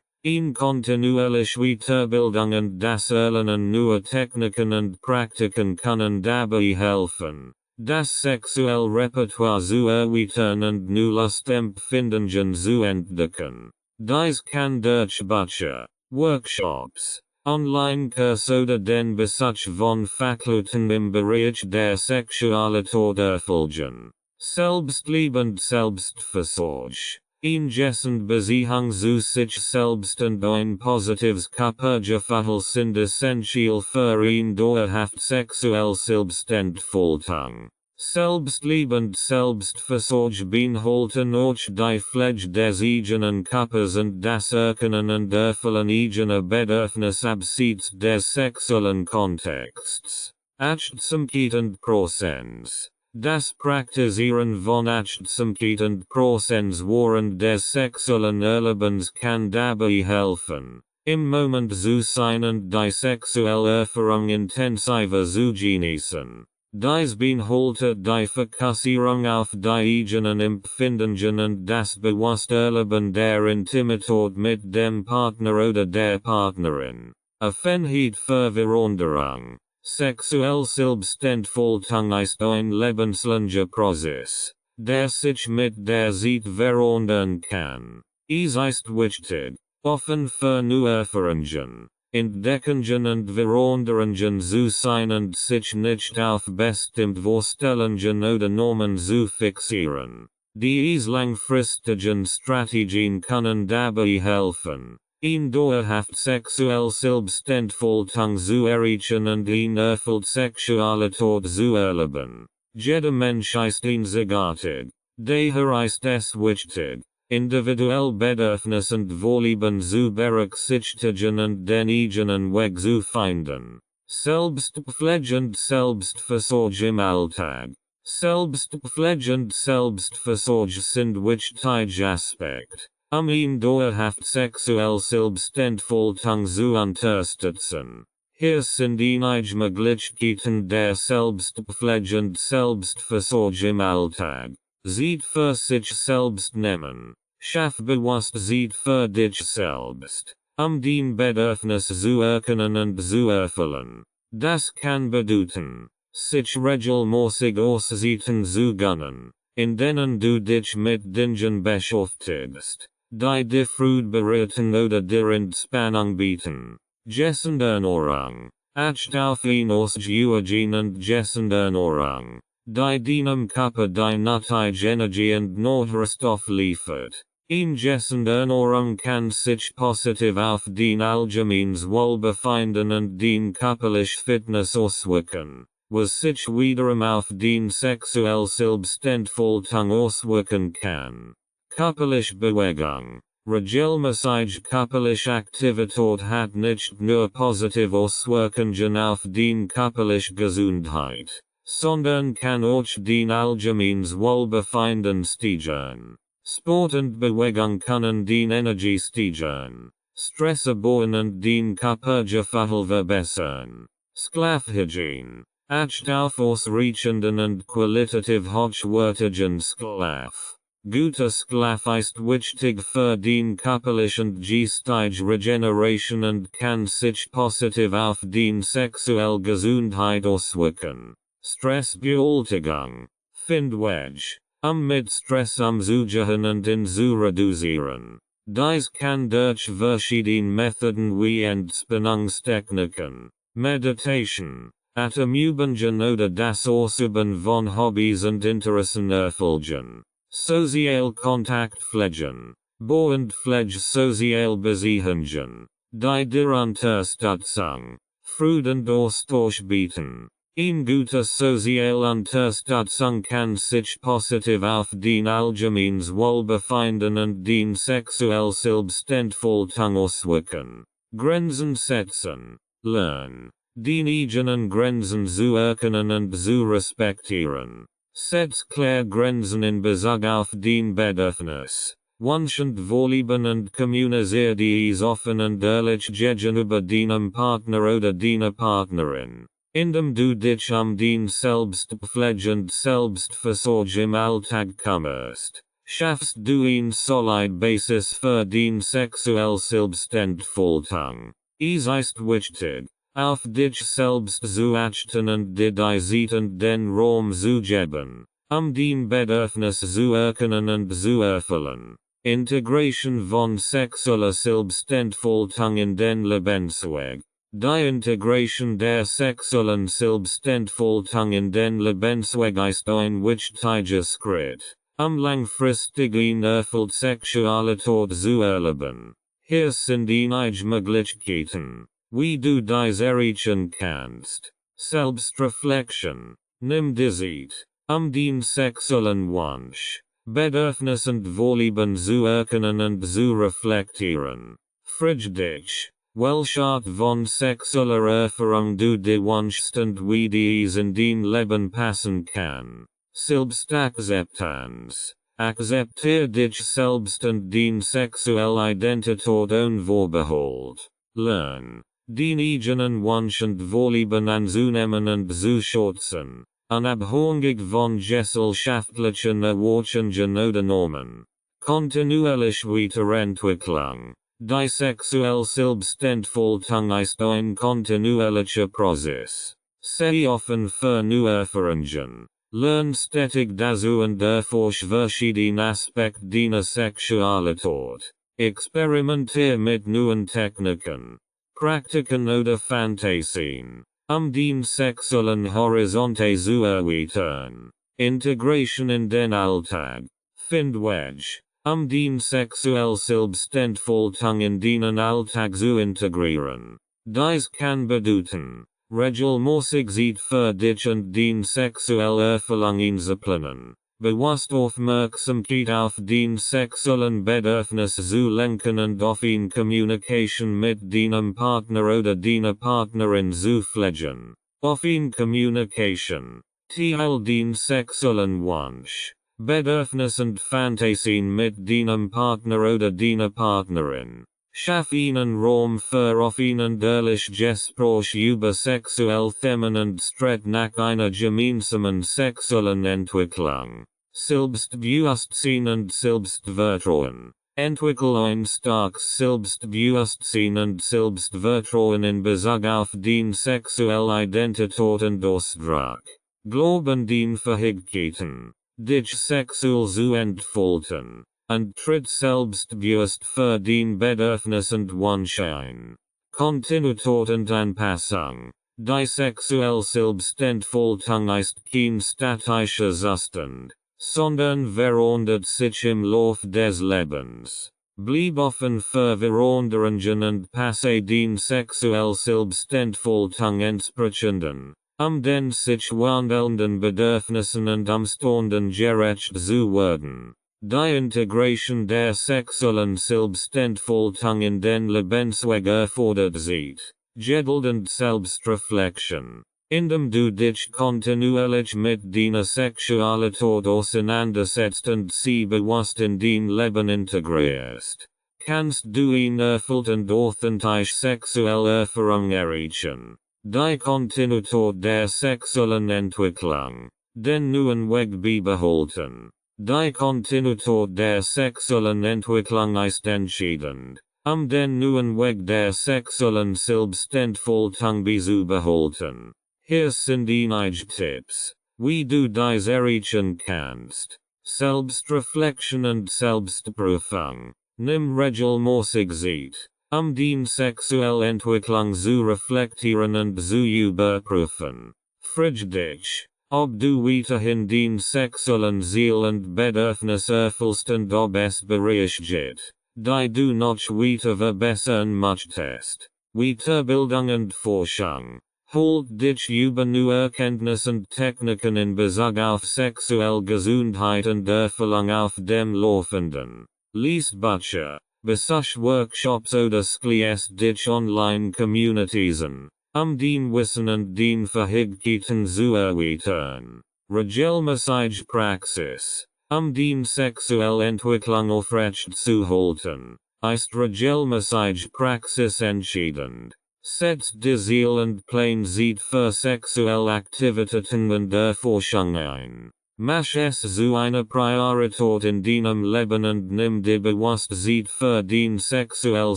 Kontinuierliche Weiterbildung und das Erlernen neuer Techniken und Praktiken können dabei helfen, das sexuelle Repertoire zu erweitern und neue Lustempfindungen zu entdecken. Dies kann durch Bücher, Workshops, Online-Kurse oder den Besuch von Fachleuten im Bereich der Sexualität erfolgen. Selbstliebe und Selbstversorge. Ingesend Beziehung zu sich selbst und ein positives Körpergefühl sind essentiell für eine dauerhaft sexuelle Selbstentfaltung. Selbstliebe und Selbstversorge beinhalten auch die Pflege des eigenen Körpers und das Erkennen und Erfüllen eigener Bedürfnisse abseits des sexuellen Kontexts. Achtsamkeit und Präsenz. Das Praktizieren von Achtsamkeit und Präsenz während des sexuellen Erlebens kann dabei helfen, im Moment zu sein und die sexuelle Erfahrung intensiver zu genießen. Dies beinhaltet die Fokussierung auf die eigenen Empfindungen und das bewusste Erleben der Intimität mit dem Partner oder der Partnerin. Offenheit für Veränderung. Sexuelle Selbstentfaltung ist ein lebenslanger Prozess, der sich mit der Zeit verändern kann. Es ist wichtig, offen für neue Erfahrungen, Entdeckungen und Veränderungen zu sein und sich nicht auf bestimmte Vorstellungen oder Normen zu fixieren. Diese langfristigen Strategien können dabei helfen, dauerhaft sexuell Selbstentfaltung zu erreichen und erfüllt Sexualität zu erleben. Jeder Mensch ist einzigartig. Daher ist es wichtig, individuell Bedürfnisse und Vorlieben zu berücksichtigen und den eigenen Weg zu finden. Selbstpflege und Selbstversorge im Alltag. Selbstpflege und Selbstversorge sind wichtige Aspekte, ihn dauerhaft sexuell Selbstentfaltung zu unterstützen. Hier sind einige Möglichkeiten der Selbstpflege und Selbstversorge im Alltag. Zeit für sich selbst nehmen. Schaff bewusst Zeit für dich selbst, den Bedürfnis zu erkennen und zu erfüllen. Das kann bedeuten, sich regelmäßig Auszeiten zu gönnen, in denen du dich mit Dingen beschäftigst, die dir Freude bereiten oder dir Entspannung bieten. Gesund Ernährung. Acht auf Ausgewogen und gesund Ernährung, die deinem Körper die nötige Energie und Nährstoff liefert. Gesund Ernährung kann sich positiv auf den allgemeines Wohlbefinden und den körperliche Fitness auswirken, was sich wiederum auf den sexuelle Selbstentfaltung auswirken kann. Körperliche Bewegung. Regelmäßige körperliche Aktivität hat nicht nur positive Auswirkungen auf den körperliche Gesundheit, sondern kann auch den allgemeines Wohlbefinden steigern. Sport und Bewegung können den Energie steigern, Stress abbauen und den Körpergefühl verbessern. Schlafhygiene. Acht auf ausreichenden und qualitativ hochwertigen Schlaf. Guter Schlaf ist wichtig für den körperlichen geistigen Regeneration und kann sich positiv auf den sexuelle Gesundheit auswirken. Stressbewältigung. Find Weg, mit Stress umzugehen und ihn zu reduzieren. Dies kann durch verschiedene Methoden wie Entspannungstechniken, Meditation, Atemübungen oder das Ausüben von Hobbys und Interessen erfolgen. Sozial Kontakt pflegen. Und pflege sozial Beziehungen, die dir Unterstützung, Freude und Austausch bieten. Gute soziale Unterstützung kann sich positiv auf den allgemeines Wohlbefinden und den sexuelle Selbstentfaltung auswirken. Grenzen setzen. Lernen. den eigenen Grenzen zu erkennen und zu respektieren. Setzt klare Grenzen in Bezug auf den Bedürfnis. Wünschend Vorlieben und kommuniziert dies offen und ehrlich gegenüber deinem Partner oder deiner Partnerin. Indem du dich den Selbstpflege und Selbstversorge im Alltag kümmerst, schaffst du eine solide Basis für den sexuell Selbstentfaltung. Es ist wichtig, auf dich selbst zu achten und dir die Zeit und den Raum zu geben, den Bedürfnis zu erkennen und zu erfüllen. Integration von sexueller Selbstentfaltung in den Lebensweg. Die Integration der sexuellen Selbstentfaltung in den Lebensweg ist ein wichtiger Schritt, langfristigen Erfolg Sexualität zu erleben. Hier sind einige Möglichkeiten, wie du dies erreichen kannst. Selbstreflexion. Nimm die Zeit, den sexuellen Wunsch, Bedürfnis und Vorlieben zu erkennen und zu reflektieren. Frage dich, welche Art von sexueller Erfahrung du dir wünschst und wie dies in dein Leben passen kann. Selbstakzeptanz. Akzeptiere dich selbst und deine sexuelle Identität ohne Vorbehalt. Lern, den eigenen Wunsch und Vorlieben anzunehmen und zu schützen. Unabhängig von gesellschaftlichen Erwartungen oder Normen. Kontinuierlich Weiterentwicklung. Die sexuelle Selbstentfaltung ist ein kontinuierlicher Prozess. Sei offen für neue Erfahrungen. Lern stetig dazu und erforsch verschiedene Aspekte deiner Sexualität. Experimentiere mit neuen Techniken, Praktiken oder Fantasien. Den sexuellen Horizonte zu erweitern. Integration in den Alltag. Find Wedge. Den sexuell Selbstentfaltung in den Alltag zu integrieren. Dies kann bedeuten, regelmäßig Zeit für dich und den sexuell Erfüllung zu planen. Bewusst Aufmerksamkeit auf den sexuellen Bedürfnis zu lenken und auf in Kommunikation mit deinem Partner oder deiner Partnerin zu pflegen. Auf in Kommunikation. Teil den sexuellen Wunsch, Bedürfnis und Fantasien mit deinem Partner oder deiner Partnerin. Schaff ihnen Raum für offen und ehrlich Gespräch über sexuelle Themen und Streit nach einer gemeinsamen sexuellen Entwicklung. Selbstbewusstsein und Selbstvertrauen. Entwickle ein starkes Selbstbewusstsein und Selbstvertrauen in Bezug auf den sexuelle Identität und Ausdruck. Glauben den Fähigkeiten, dich sexuell zu entfalten, und tritt selbstbewusst für den Bedürfnis und Wunsch ein. Kontinuität und Anpassung. Die sexuelle Selbstentfaltung ist kein statischer Zustand, sondern verändert sich im Lauf des Lebens. Blieb offen für Veränderungen und passe den sexuell Selbstentfaltung entsprechenden, den sich wandelnden Bedürfnissen und Umständen gerecht zu werden. Die Integration der sexuellen Selbstentfaltung in den Lebensweg erfordert Zeit, Geduld und Selbstreflexion. Indem du dich kontinuierlich mit deiner Sexualität auseinandersetzt und sie bewusst in dein Leben integrierst, kannst du eine erfüllte und authentische sexuelle Erfahrung erreichen. Die Kontinuität der sexuellen Entwicklung, den neuen Weg beibehalten. Die Kontinuität der sexuellen Entwicklung ist entscheidend, den neuen Weg der sexuellen Selbstentfaltung beizubehalten. Hier sind einige Tipps, wie du dies erreichen kannst. Selbstreflexion und Selbstprüfung. Nimm regelmäßig Zeit, den sexuelle Entwicklung zu reflektieren und zu überprüfen. Frage dich, ob du weiterhin den sexuellen Ziel und Bedürfnis erfüllst und ob es Bereiche gibt, die du noch weiter verbessern möchtest. Weiterbildung und Forschung. Holt dich über neue Erkenntnisse und Techniken in Bezug auf sexuelle Gesundheit und Erfüllung auf dem Laufenden. Lies Bücher, besuch Workshops oder schließ dich Online-Communities an. Den wissen und den verhigketen zuerwieten. Regelmäßige Praxis. Den sexuell Entwicklung aufrecht zu halten, ist regelmäßige Praxis entscheidend. Setzt die Ziel und Plan sieht für sexuelle Aktivitäten und Erforschung ein. Mach es zu einer Priorität in deinem Leben und nimm die Bewusstsein für den sexuell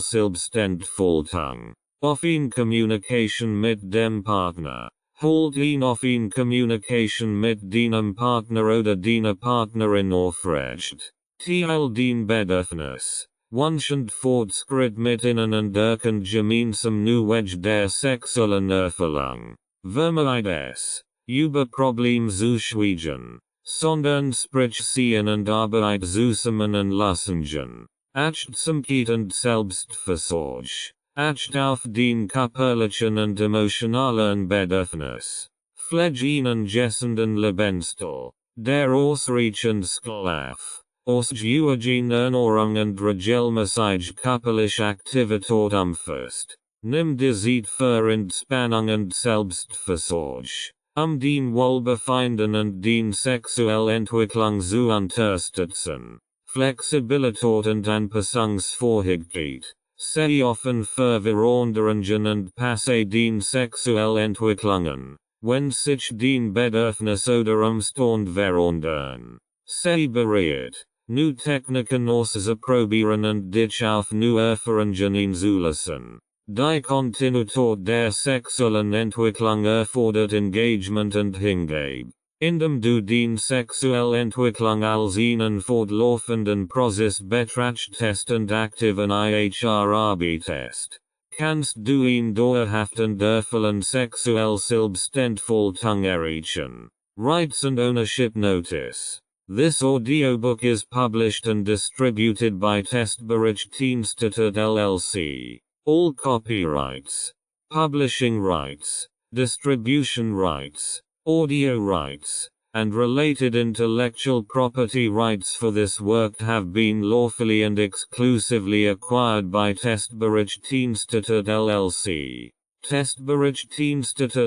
Selbstentfaltung. Offen Kommunikation mit dem Partner. Halt ihn offen Kommunikation mit deinem Partner oder deiner Partnerin aufrecht. Teil den Bedürfnis. Wunsch und Fortschritt mit ihnen und erkennt gemeinsam Nuweg der sexuellen Erfüllung. Vermeid es, über Problem zu schweigen, sondern sprich ziehen und Arbeit zusammen lassen. Achtsamkeit und Selbstversorge. Acht auf den körperlichen und emotionalen Bedürfnis. Pflege ihnen gessenden Lebensstil, der ausreichend Schlaf, ausgiebige Ernährung und regelmäßige körperliche Aktivität umfasst. Nimm die Zeit für Entspannung und Selbstversorge, den Wohlbefinden und den sexuelle Entwicklung zu unterstützen. Flexibilität und Anpassungsfähigkeit. Sei offen für Veränderungen und passe den sexuelle Entwicklungen, wenn sich den Bedürfnis oder Umstand verändern. Sei bereit, neue Techniken auszuprobieren und dich auf neue Erfahrungen einzulassen. Die Kontinuität der sexuellen Entwicklung erfordert Engagement und Hingabe. Indem du den sexuelle Entwicklung als einen fortlaufenden Prozess betrachtest und aktiv an ihr arbeitest, kannst du ihn dauerhaft und erfüllen sexuell Selbstentfaltung erreichen. Rights and Ownership Notice. This audiobook is published and distributed by Testbericht LLC. All copyrights, publishing rights, distribution rights, audio rights, and related intellectual property rights for this work have been lawfully and exclusively acquired by Testbericht LLC. Testbericht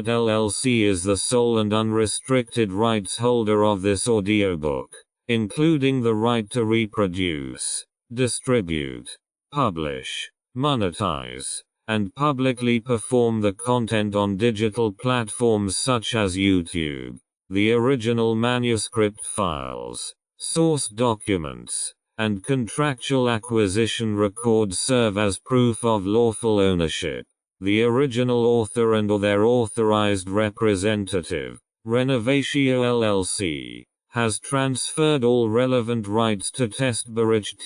LLC is the sole and unrestricted rights holder of this audiobook, including the right to reproduce, distribute, publish, monetize, and publicly perform the content on digital platforms such as YouTube. The original manuscript files, source documents, and contractual acquisition records serve as proof of lawful ownership. The original author and/or their authorized representative, Renovatio LLC, has transferred all relevant rights to Testbericht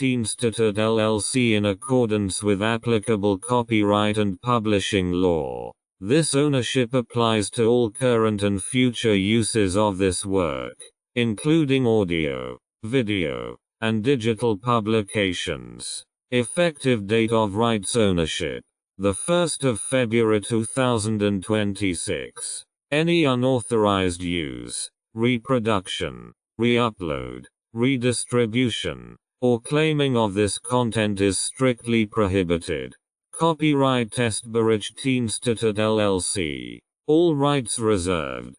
LLC in accordance with applicable copyright and publishing law. This ownership applies to all current and future uses of this work, including audio, video, and digital publications. Effective date of rights ownership: the 1st of February 2026. Any unauthorized use, reproduction, re-upload, redistribution, or claiming of this content is strictly prohibited. Copyright Testbericht LLC. All rights reserved.